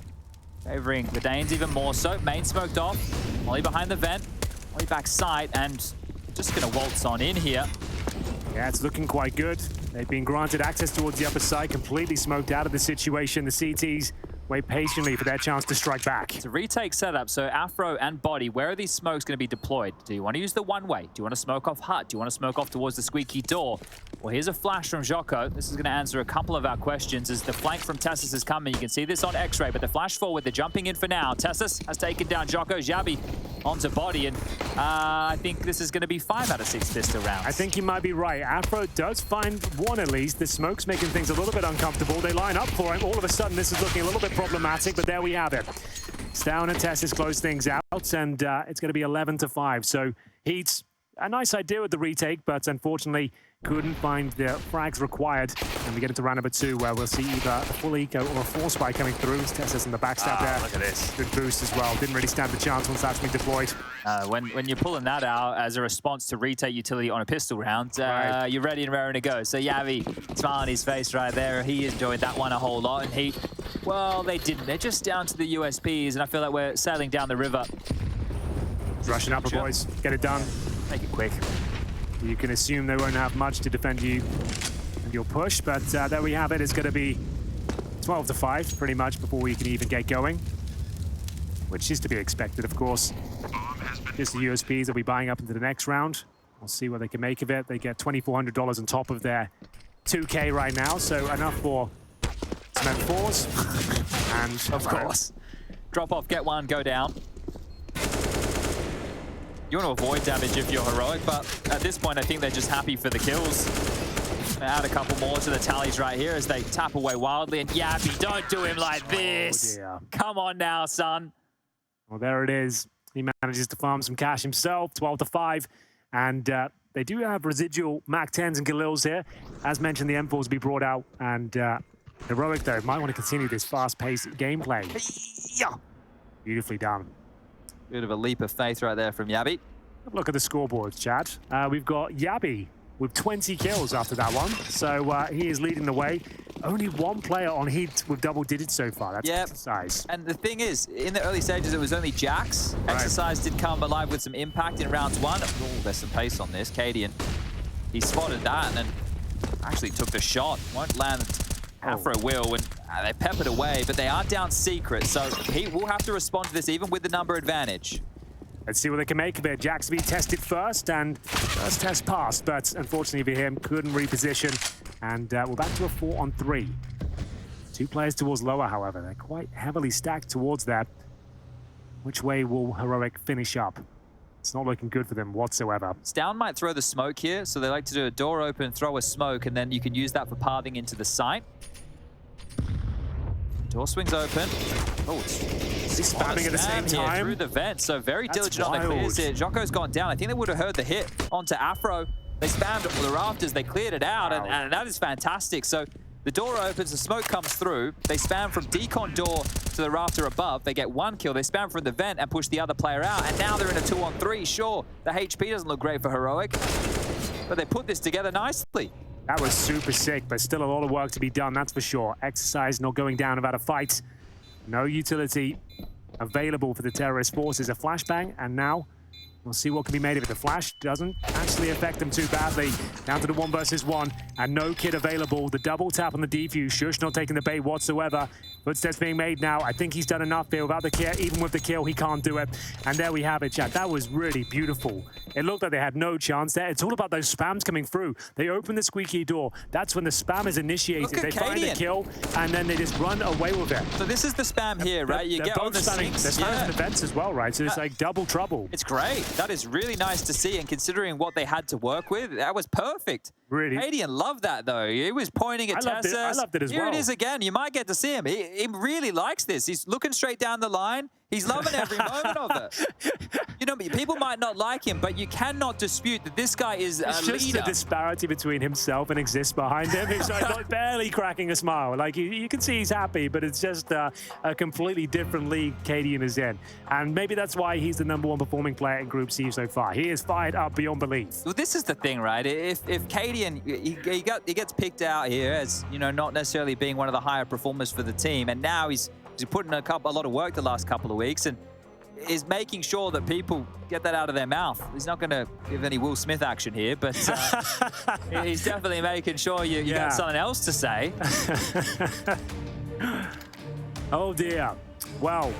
favoring the Danes even more so. Main smoked off. Molly behind the vent. Molly back side, and just going to waltz on in here. Yeah, it's looking quite good. They've been granted access towards the upper side, completely smoked out of the situation. The CTs wait patiently for their chance to strike back. It's a retake setup, so Afro and Body, where are these smokes going to be deployed? Do you want to use the one-way? Do you want to smoke off hut? Do you want to smoke off towards the squeaky door? Well, here's a flash from Djoko. This is going to answer a couple of our questions as the flank from Tessus is coming. You can see this on X-ray, but the flash forward, they're jumping in for now. Tessus has taken down Djoko. Jabbi onto Body, and I think this is going to be 5 out of 6 pistol rounds. I think you might be right. Afro does find one at least. The smoke's making things a little bit uncomfortable. They line up for him. All of a sudden, this is looking a little bit problematic, but there we have it. stavn and Tessus close things out, and it's going to be 11-5. So HEET, a nice idea with the retake, but unfortunately couldn't find the frags required. And we get into round number 2, where we'll see either a full eco or a force spike coming through. Tessus in the backstab there. Look at this. Good boost as well. Didn't really stand the chance once that's been deployed. When you're pulling that out as a response to retake utility on a pistol round, Right. you're ready and raring to go. So Jabbi, smile on his face right there. He enjoyed that one a whole lot. And HEET, well, they didn't. They're just down to the USPs, and I feel like we're sailing down the river. Rushing up, boys. Get it done. Make it quick. You can assume they won't have much to defend you and your push, but there we have it. It's going to be 12-5 pretty much before we can even get going, which is to be expected, of course. Just the USPs they'll be buying up into the next round. We'll see what they can make of it. They get $2,400 on top of their 2K right now, so enough for some M4s. And Of course. Drop off, get one, go down. You want to avoid damage if you're heroic, but at this point, I think they're just happy for the kills. Gonna add a couple more to the tallies right here as they tap away wildly. And Jabbi, don't do him like this. dear. Come on now, son. Well, there it is. He manages to farm some cash himself, 12-5. And they do have residual Mac 10s and Galils here. As mentioned, the M4s will be brought out. And Heroic, though, might want to continue this fast-paced gameplay. Yeah. Beautifully done. Bit of a leap of faith right there from Jabbi. Look at the scoreboards, Chad. We've got Jabbi with 20 kills after that one. So he is leading the way. Only one player on HEET with double digits so far. That's Exercise. And the thing is, in the early stages, it was only Jax. Right. Exercise did come alive with some impact in rounds 1. Oh, there's some pace on this. Cadian, he spotted that and then actually took the shot. Won't land. Afro will, and they peppered away, but they are down secret, so he will have to respond to this even with the number advantage. Let's see what they can make of it. Jax be tested first, and first test passed, but unfortunately for him, couldn't reposition. And we're back to a 4-on-3. 2 players towards lower, however. They're quite heavily stacked towards that. Which way will Heroic finish up? It's not looking good for them whatsoever. stavn might throw the smoke here, so they like to do a door open, throw a smoke, and then you can use that for pathing into the site. Door swings open. Oh, He's spamming at the same time. Through the vent, so very That's diligent on the clears here. Djoko's gone down. I think they would have heard the hit onto Afro. They spammed the rafters, they cleared it out, and that is fantastic. So the door opens, the smoke comes through. They spam from decon door to the rafter above. They get 1 kill. They spam from the vent and push the other player out. And now they're in a 2-on-3. Sure, the HP doesn't look great for Heroic, but they put this together nicely. That was super sick, but still a lot of work to be done, that's for sure. Exercise not going down without a fight. No utility available for the terrorist forces. A flashbang, and now we'll see what can be made of it. The flash doesn't actually affect them too badly. Down to the 1 versus 1, and no kit available. The double tap on the defuse. Sjuush not taking the bait whatsoever. Footsteps being made now. I think he's done enough here without the kit. Even with the kill, he can't do it. And there we have it, chat. That was really beautiful. It looked like they had no chance there. It's all about those spams coming through. They open the squeaky door. That's when the spam is initiated. They find the kill, and then they just run away with it. So this is the spam here, right? You get on the sinks. They're spamming in the vents as well, right? So it's like double trouble. It's great. That is really nice to see, and considering what they had to work with, that was perfect. Really? Cadian loved that, though. He was pointing at Tessus. I loved it as well. Here it is again. You might get to see him. He really likes this. He's looking straight down the line. He's loving every moment of it. You know, people might not like him, but you cannot dispute that this guy is a leader. It's just the disparity between himself and exists behind him. He's like barely cracking a smile. Like, you can see he's happy, but it's just a completely different league Cadian is in. And maybe that's why he's the #1 performing player in Group C so far. He is fired up beyond belief. Well, this is the thing, right? If Cadian, he gets picked out here as, you know, not necessarily being one of the higher performers for the team, and now he's put in a lot of work the last couple of weeks and is making sure that people get that out of their mouth. He's not going to give any Will Smith action here, but he's definitely making sure you got something else to say. Oh dear. Well,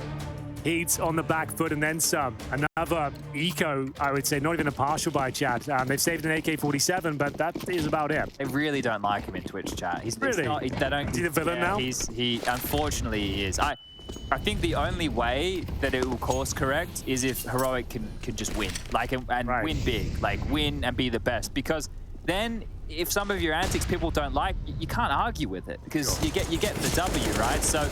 HEET on the back foot and then some. Another eco, I would say, not even a partial buy, chat. They've saved an AK-47, but that is about it. They really don't like him in Twitch chat. He's Really? They don't. Is he the villain now? He unfortunately he is. I think the only way that it will course correct is if Heroic can just win, like and Right. win big, like win and be the best. Because then, if some of your antics people don't like, you can't argue with it because you get the W, right? So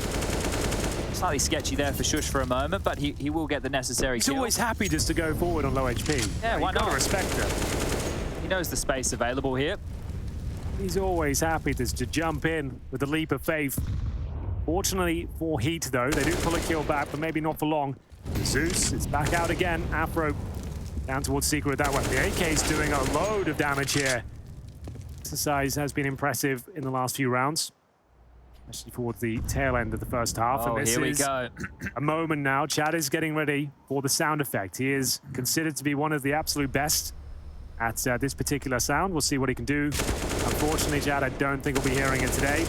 slightly sketchy there for sjuush for a moment, but he will get the necessary He's kill. always happy just to go forward on low HP. Yeah, why You gotta not? respect him. He knows the space available here. He's always happy just to jump in with a leap of faith. Fortunately for HEET, though, they do pull a kill back, but maybe not for long. Zeus is back out again. Afro down towards Secret that one. The AK is doing a load of damage here. Exercise has been impressive in the last few rounds, especially towards the tail end of the first half. Oh, and this here we is go. a moment now. Chad is getting ready for the sound effect. He is considered to be one of the absolute best at this particular sound. We'll see what he can do. Unfortunately, Chad, I don't think we'll be hearing it today.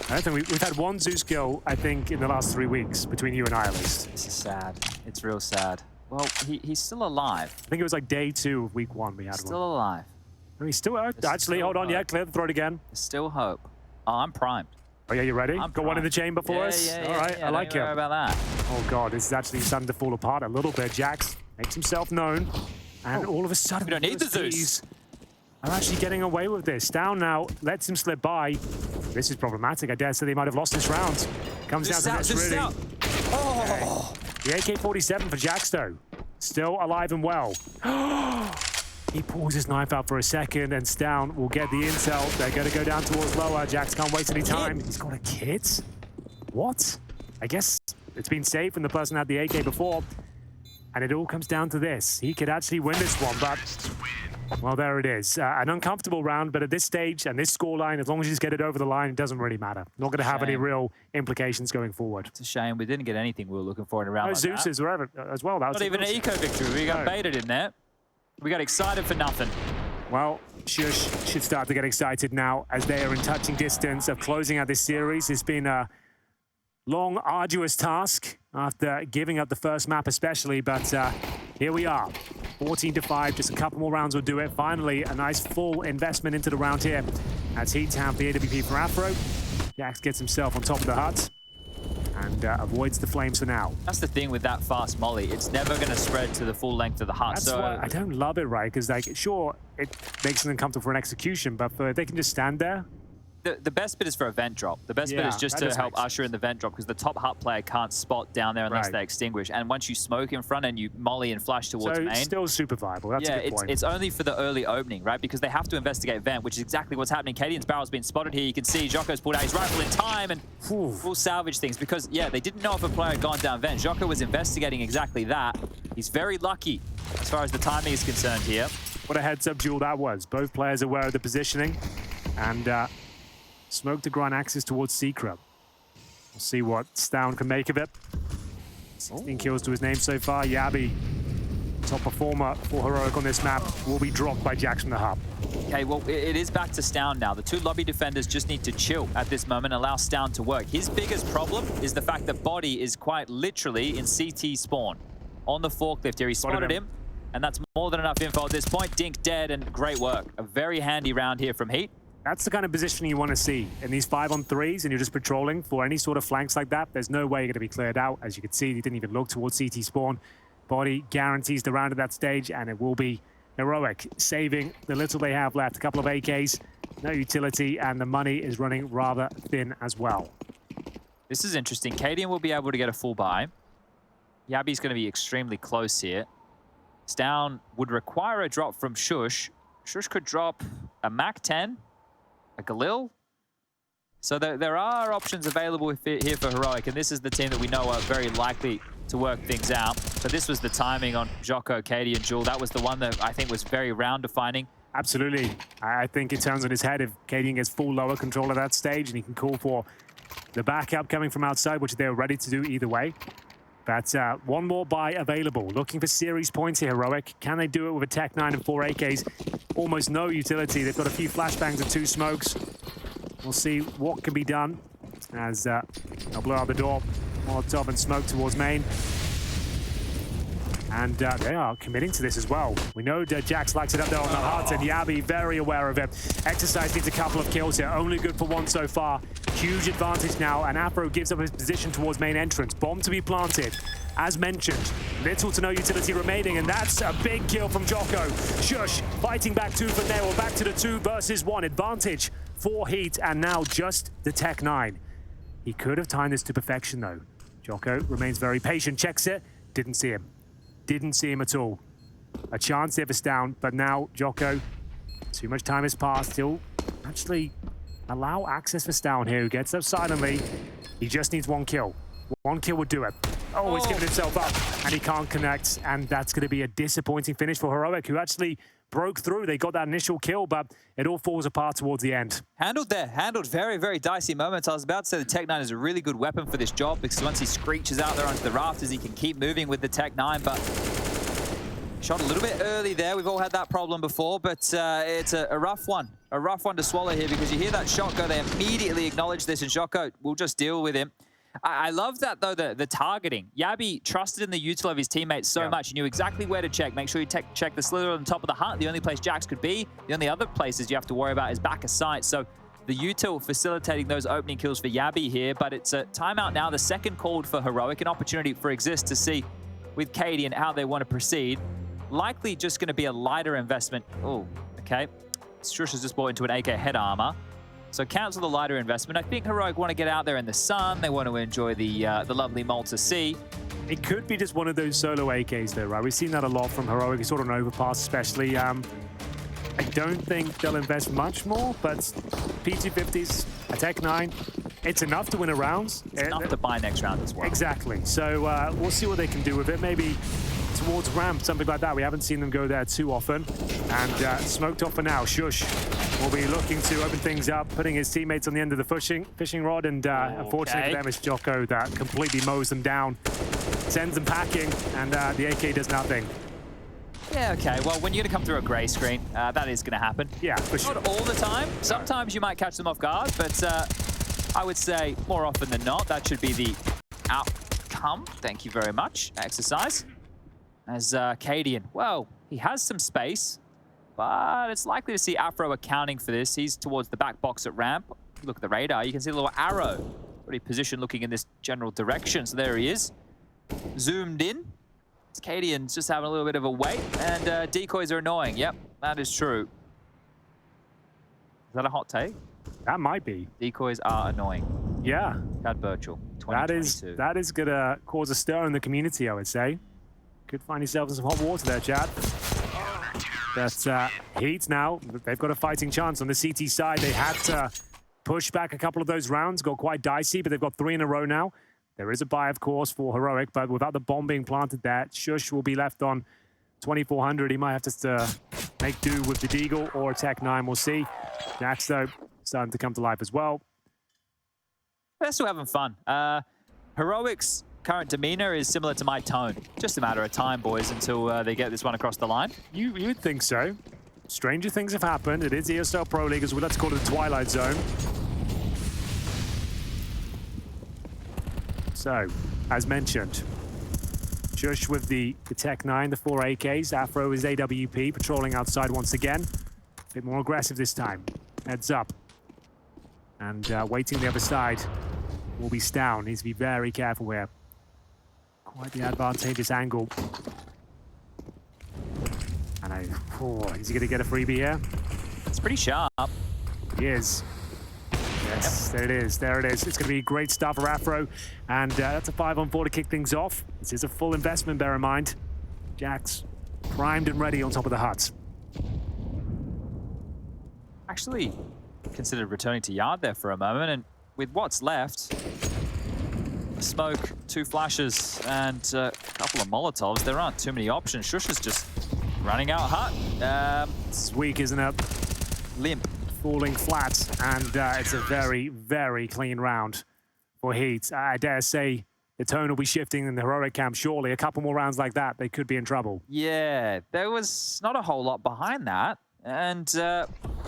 I don't think we've had one Zeus kill, I think, in the last 3 weeks, between you and I, at least. This is sad. It's real sad. Well, he's still alive. I think it was like day 2 of week 1 we had Still one. alive. No, he's still out. There's Actually, still hold on. Yeah, hope. clear the throat again. There's still hope. Oh, I'm primed. Oh, yeah, you ready? I'm Got one in the primed. chamber for us? Yeah, All right, I like don't him. worry about that. Oh, God, this is actually starting to fall apart a little bit. Jax makes himself known, and all of a sudden, We don't need the those Zeus. Ps are actually getting away with this. Stavn now lets him slip by. This is problematic. I dare say they might have lost this round. Comes down to this, really. Oh! The AK-47 for Jax, though. Still alive and well. He pulls his knife out for a second, and Stavn will get the intel. They're going to go down towards lower. Jax can't waste any time. He's got a kit? What? I guess it's been saved from the person who had the AK before. And it all comes down to this. He could actually win this one, but... Well, there it is. An uncomfortable round, but at this stage and this scoreline, as long as you just get it over the line, it doesn't really matter. Not going to have any Shame. real implications going forward. It's a shame we didn't get anything we were looking for in a round like Zeus that. is wherever as well. That was Not even an eco victory. We got No. baited in there. We got excited for nothing. Well, sjuush should start to get excited now as they are in touching distance of closing out this series. It's been a long, arduous task after giving up the first map especially, but here we are. 14-5, just a couple more rounds will do it. Finally, a nice full investment into the round here as HEET have the AWP for Afro. Jax gets himself on top of the hut and avoids the flames for now. That's the thing with that fast molly. It's never going to spread to the full length of the hut. That's so why I don't love it, right? Because, like, sure, it makes it uncomfortable for an execution, but if they can just stand there. the best bit is for a vent drop. The best bit Yeah, is just that to does help make sense. usher in the vent drop because the top hut player can't spot down there unless Right. they extinguish. And once you smoke in front and you molly and flash towards So main, still super viable. That's yeah, a good point. it's only for the early opening, right? Because they have to investigate vent, which is exactly what's happening. Cadian's barrel's been spotted here. You can see Djoko's pulled out his rifle in time and will salvage things because, yeah, they didn't know if a player had gone down vent. Djoko was investigating exactly that. He's very lucky as far as the timing is concerned here. What a heads-up duel that was. Both players aware of the positioning and smoke to grant access towards Secret. We'll see what stavn can make of it. 16 kills to his name so far. Jabbi, top performer for Heroic on this map, will be dropped by Jax from the hub. Okay, well, it is back to stavn now. The two lobby defenders just need to chill at this moment, allow stavn to work. His biggest problem is the fact that Body is quite literally in CT spawn on the forklift here. He spotted him, and that's more than enough info at this point. Dink dead, and great work. A very handy round here from HEET. That's the kind of positioning you want to see in these 5-on-3s, and you're just patrolling for any sort of flanks like that. There's no way you're going to be cleared out. As you can see, he didn't even look towards CT spawn. Body guarantees the round at that stage, and it will be Heroic saving the little they have left. A couple of AKs, no utility, and the money is running rather thin as well. This is interesting. Cadian will be able to get a full buy. Jabbi's going to be extremely close here. stavn would require a drop from sjuush. Sjuush could drop a MAC-10, a Galil. So there are options available here for Heroic, and this is the team that we know are very likely to work things out. But this was the timing on Djoko, Cadian, Jewel. That was the one that I think was very round-defining. Absolutely. I think it turns on his head if Cadian gets full lower control at that stage, and he can call for the backup coming from outside, which they're ready to do either way. But one more buy available. Looking for series points here, Heroic. Can they do it with a Tech 9 and 4 AKs? Almost no utility. They've got a few flashbangs and 2 smokes. We'll see what can be done. as they'll blow out the door. Molotov and smoke towards main. And they are committing to this as well. We know Jax likes it up there on the hut, and Jabbi very aware of it. Exercise needs a couple of kills here, only good for one so far. Huge advantage now, and Afro gives up his position towards main entrance. Bomb to be planted. As mentioned, little to no utility remaining, and that's a big kill from Djoko. sjuush fighting back tooth and nail, back to the 2 versus 1 advantage for HEET, and now just the Tech 9. He could have timed this to perfection though. Djoko remains very patient, checks it, didn't see him. Didn't see him at all. A chance there for stavn, but now Djoko, too much time has passed. He'll actually allow access for stavn here, who gets up silently. He just needs 1 kill. 1 kill would do it. Oh, he's given himself up, and he can't connect, and that's going to be a disappointing finish for Heroic, who actually broke through. They got that initial kill, but it all falls apart towards the end. Handled there, handled very, very dicey moments. I was about to say the Tech 9 is a really good weapon for this job, because once he screeches out there onto the rafters, he can keep moving with the Tech 9, but shot a little bit early there. We've all had that problem before, but it's a rough one to swallow here, because you hear that shot go, they immediately acknowledge this, and Djoko will just deal with him. I love that, though, the targeting. Jabbi trusted in the util of his teammates so much. He knew exactly where to check. Make sure you check the slither on the top of the hut, the only place Jax could be. The only other places you have to worry about is back of sight. So the util facilitating those opening kills for Jabbi here, but it's a timeout now. The second called for Heroic, an opportunity for Exist to see with Katie and how they want to proceed. Likely just going to be a lighter investment. Oh, okay. sjuush has just bought into an AK head armor. So cancel the lighter investment. I think Heroic want to get out there in the sun. They want to enjoy the lovely Malta Sea. It could be just one of those solo AKs though, right? We've seen that a lot from Heroic, sort of an overpass especially. I don't think they'll invest much more, but P250s, a Tech 9, it's enough to win a round. It's enough to buy next round as well. Exactly. So we'll see what they can do with it. Maybe towards ramp, something like that. We haven't seen them go there too often. And smoked off for now. sjuush will be looking to open things up, putting his teammates on the end of the fishing rod. And unfortunately for them, it's Djoko that completely mows them down, sends them packing, and the AK does nothing. Yeah, okay. Well, when you're going to come through a grey screen, that is going to happen. Yeah, for sure. Not all the time. Sometimes you might catch them off guard, but I would say more often than not, that should be the outcome. Thank you very much. Exercise. As Cadian, well, he has some space, but it's likely to see Afro accounting for this. He's towards the back box at ramp. Look at the radar. You can see a little arrow already positioned looking in this general direction. So there he is. Zoomed in. Cadian's just having a little bit of a wait, and decoys are annoying. Yep, that is true. Is that a hot take? That might be. Decoys are annoying. Yeah. Chad Birchall, 2022. That is going to cause a stir in the community, I would say. Could find yourself in some hot water there, Chad. But HEET now, they've got a fighting chance on the CT side. They had to push back a couple of those rounds, got quite dicey, but they've got 3 in a row now. There is a buy, of course, for Heroic, but without the bomb being planted there, sjuush will be left on 2,400. He might have to make do with the Deagle or a Tech 9. We'll see. Jax, though, starting to come to life as well. They're still having fun. Heroic's current demeanor is similar to my tone. Just a matter of time, boys, until they get this one across the line. You would think so. Stranger things have happened. It is ESL Pro League, as well. Let's call it the Twilight Zone. So, as mentioned, sjuush with the Tech 9, the 4 AKs. Afro is AWP, patrolling outside once again. A bit more aggressive this time. Heads up. And waiting the other side will be stavn. Needs to be very careful here. Quite the advantageous angle. And is he going to get a freebie here? It's pretty sharp. He is. Yes, there it is. There it is. It's going to be great stuff for Afro. And that's a 5-on-4 to kick things off. This is a full investment, bear in mind. Jax primed and ready on top of the hut. Actually considered returning to yard there for a moment, and with what's left, a smoke, 2 flashes, and a couple of Molotovs, there aren't too many options. sjuush is just running out hut. It's weak, isn't it? Limp. Falling flat, and it's a very, very clean round for HEET. I dare say the tone will be shifting in the Heroic camp shortly. A couple more rounds like that, they could be in trouble. Yeah, there was not a whole lot behind that. And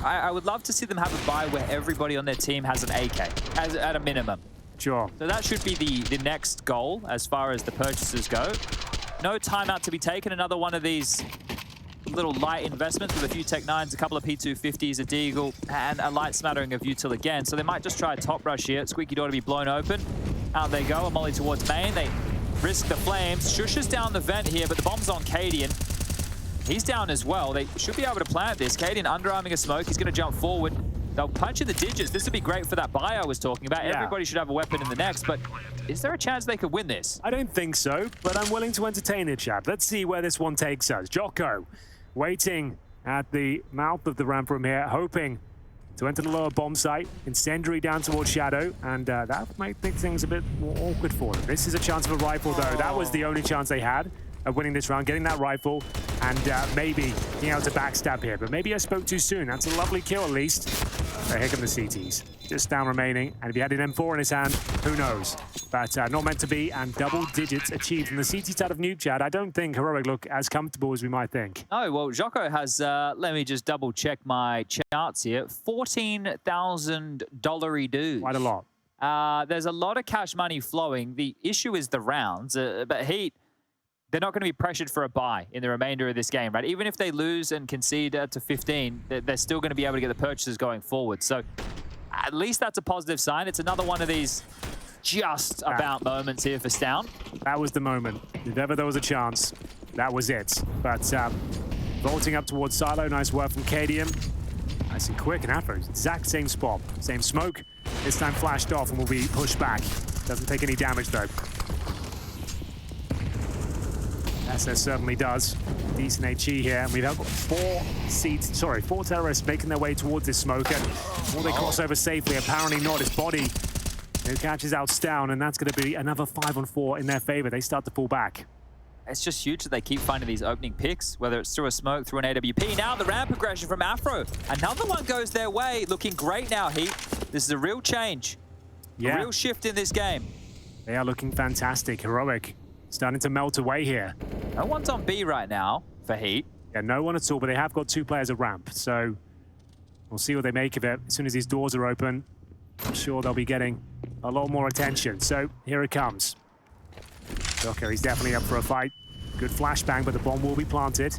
I would love to see them have a buy where everybody on their team has an AK, at a minimum. Sure. So that should be the next goal as far as the purchases go. No timeout to be taken. Another one of these little light investments with a few Tech 9s, a couple of P250s, a Deagle, and a light smattering of util again. So they might just try a top rush here. Squeaky door to be blown open. Out they go. A molly towards main. They risk the flames. Sjuush is down the vent here, but the bomb's on Cadian. He's down as well. They should be able to plant this. Cadian underarming a smoke. He's going to jump forward. They'll punch in the digits. This would be great for that buy I was talking about. Yeah. Everybody should have a weapon in the next, but is there a chance they could win this? I don't think so, but I'm willing to entertain it, Chad. Let's see where this one takes us. Djoko waiting at the mouth of the ramp from here, hoping to enter the lower bomb site. Incendiary down towards Shadow, and that might make things a bit more awkward for them. This is a chance of a rifle, though. That was the only chance they had of winning this round, getting that rifle, and maybe being able to backstab here. But maybe I spoke too soon. That's a lovely kill, at least. Here come the CTs. Just down remaining, and if he had an M4 in his hand, who knows? But not meant to be, and double digits achieved from the CT side of Nuke, Chad. I don't think Heroic look as comfortable as we might think. Oh, well, Djoko has, let me just double check my charts here, $14,000 dues. Quite a lot. There's a lot of cash money flowing. The issue is the rounds, but HEET, they're not going to be pressured for a buy in the remainder of this game, right? Even if they lose and concede to 15, they're still going to be able to get the purchases going forward. So at least that's a positive sign. It's another one of these just about moments here for stavn. That was the moment. If ever there was a chance, that was it. But vaulting up towards Silo, nice work from Cadian. Nice and quick, and Afro, exact same spot. Same smoke, this time flashed off and will be pushed back. Doesn't take any damage though. SS certainly does. Decent HE here, and we've got four terrorists making their way towards this smoke, and will they cross over safely? Apparently not. His body who catches out stavn, and that's going to be another 5-on-4 in their favor. They start to pull back. It's just huge that they keep finding these opening picks, whether it's through a smoke, through an AWP. Now the ramp progression from Afro. Another one goes their way. Looking great now, HEET. This is a real change. Yeah. A real shift in this game. They are looking fantastic. Heroic starting to melt away here. No one's on B right now for HEET. Yeah, no one at all, but they have got two players at ramp, so we'll see what they make of it. As soon as these doors are open, I'm sure they'll be getting a lot more attention. So here it comes. Djoko, he's definitely up for a fight. Good flashbang, but the bomb will be planted.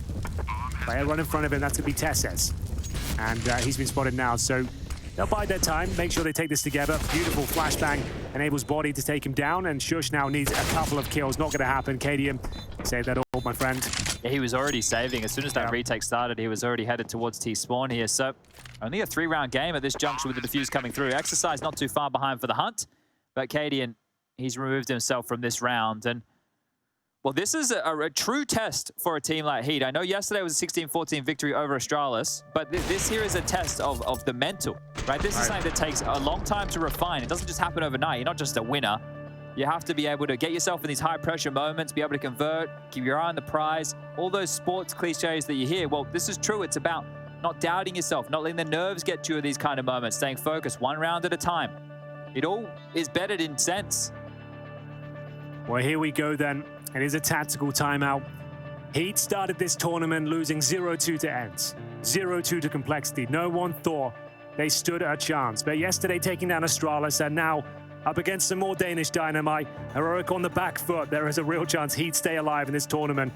Player run in front of him, that's going to be Tesses. And he's been spotted now, so they'll bide their time, make sure they take this together. Beautiful flashbang enables Body to take him down, and sjuush now needs a couple of kills. Not going to happen. Cadian, save that all, my friend. Yeah, he was already saving. As soon as that retake started, he was already headed towards T-spawn here. So only a 3-round game at this juncture with the defuse coming through. Exercise not too far behind for the hunt, but Cadian, he's removed himself from this round. And well, this is a true test for a team like HEET. I know yesterday was a 16-14 victory over Astralis, but this here is a test of the mental, right? This is something that takes a long time to refine. It doesn't just happen overnight. You're not just a winner. You have to be able to get yourself in these high-pressure moments, be able to convert, keep your eye on the prize. All those sports cliches that you hear, well, this is true. It's about not doubting yourself, not letting the nerves get to you at these kind of moments, staying focused one round at a time. It all is bettered in sense. Well, here we go then. It is a tactical timeout. HEET started this tournament losing 0-2 to ends, 0-2 to complexity. No one thought they stood a chance. But yesterday taking down Astralis, and now up against some more Danish dynamite. Heroic on the back foot. There is a real chance HEET stay alive in this tournament.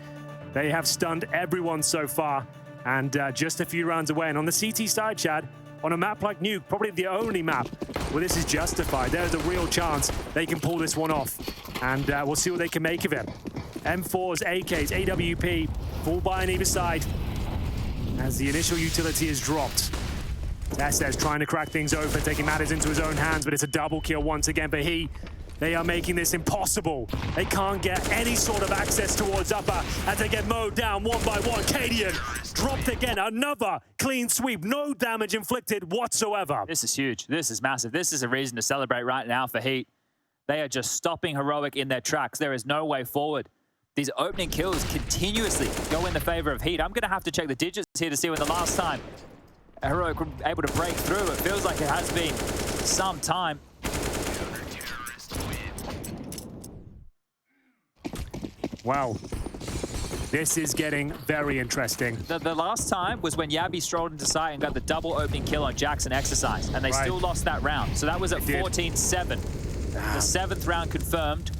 They have stunned everyone so far, and just a few rounds away. And on the CT side, Chad, on a map like Nuke, probably the only map where this is justified. There's a real chance they can pull this one off, and we'll see what they can make of it. M4s, AKs, AWP, full buy on either side as the initial utility is dropped. Tesses trying to crack things open, taking matters into his own hands, but it's a double kill once again for HEET. They are making this impossible. They can't get any sort of access towards upper as they get mowed down one by one. Cadian dropped again, another clean sweep, no damage inflicted whatsoever. This is huge. This is massive. This is a reason to celebrate right now for HEET. They are just stopping Heroic in their tracks. There is no way forward. These opening kills continuously go in the favor of HEET. I'm going to have to check the digits here to see when the last time Heroic were able to break through. It feels like it has been some time. Wow. This is getting very interesting. The last time was when Jabbi strolled into site and got the double opening kill on Jackson Exercise, and they still lost that round. So that was at 14-7. The 7th round confirmed.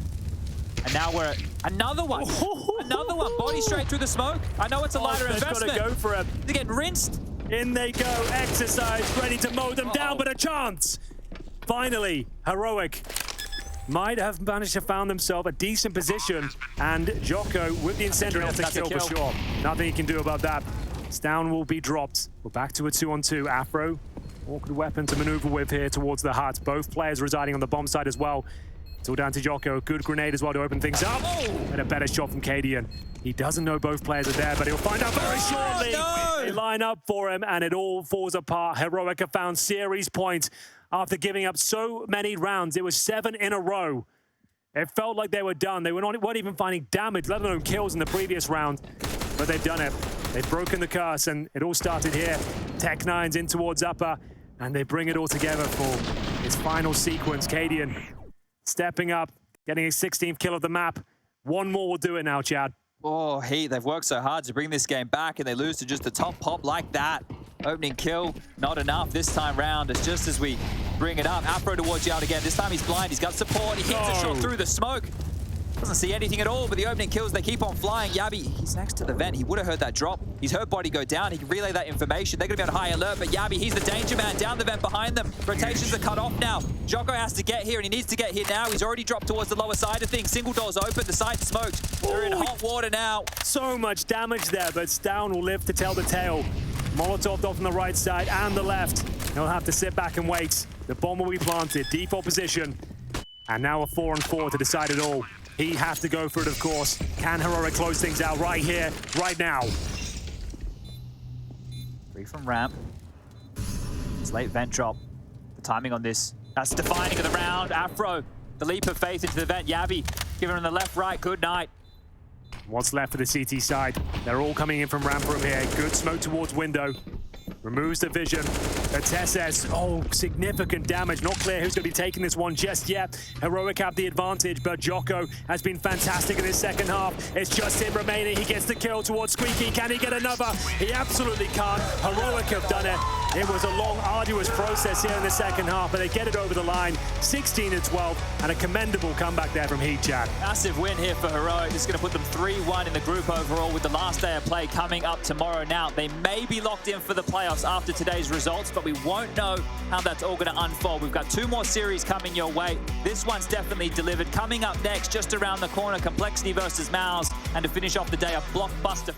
And now we're at another one. Another one. Body straight through the smoke. I know it's a lighter investment. Got to go for it. They're getting rinsed. In they go. Exercise ready to mow them down, but a chance. Finally, Heroic might have managed to found themselves a decent position, and Djoko with the incendiary off the kill for sure. Nothing he can do about that. stavn will be dropped. We're back to a 2-on-2. Afro, awkward weapon to maneuver with here towards the hut. Both players residing on the bomb site as well. It's all down to Djoko. Good grenade as well to open things up. And a better shot from Cadian. He doesn't know both players are there, but he'll find out very shortly. They line up for him, and it all falls apart. Heroic have found series points after giving up so many rounds. It was 7 in a row. It felt like they were done. They weren't even finding damage, let alone kills in the previous round. But they've done it. They've broken the curse, and it all started here. Tech9's in towards upper, and they bring it all together for his final sequence. Cadian stepping up, getting his 16th kill of the map. One more will do it now, Chad. Oh, HEET, they've worked so hard to bring this game back, and they lose to just a top pop like that. Opening kill, not enough this time round. It's just as we bring it up. Afro towards you out again. This time he's blind. He's got support. He hits a shot through the smoke. Doesn't see anything at all, but the opening kills, they keep on flying. Jabbi, he's next to the vent. He would have heard that drop. He's heard body go down. He can relay that information. They're going to be on high alert, but Jabbi, he's the danger man down the vent behind them. Rotations are cut off now. Djoko has to get here, and he needs to get here now. He's already dropped towards the lower side of things. Single doors open. The site's smoked. They're in hot water now. So much damage there, but stavn will live to tell the tale. Molotov off on the right side and the left. He'll have to sit back and wait. The bomb will be planted. Default position. And now a 4-on-4 to decide it all. He has to go for it, of course. Can Heroic close things out right here, right now? 3 from ramp. It's late vent drop. The timing on this, that's defining of the round. Afro, the leap of faith into the vent. Jabbi, giving him the left, right, good night. What's left for the CT side? They're all coming in from ramp from here. Good smoke towards window. Removes the vision. The Tesses, significant damage. Not clear who's going to be taking this one just yet. Heroic have the advantage, but Djoko has been fantastic in his second half. It's just him remaining. He gets the kill towards Squeaky. Can he get another? He absolutely can't. Heroic have done it. It was a long, arduous process here in the second half, but they get it over the line. 16-12, and a commendable comeback there from HEET, Chad. Massive win here for Heroic. This is going to put them 3-1 in the group overall, with the last day of play coming up tomorrow. Now, they may be locked in for the playoffs after today's results, but we won't know how that's all going to unfold. We've got 2 more series coming your way. This one's definitely delivered. Coming up next, just around the corner, Complexity versus Mouse, and to finish off the day, a blockbuster.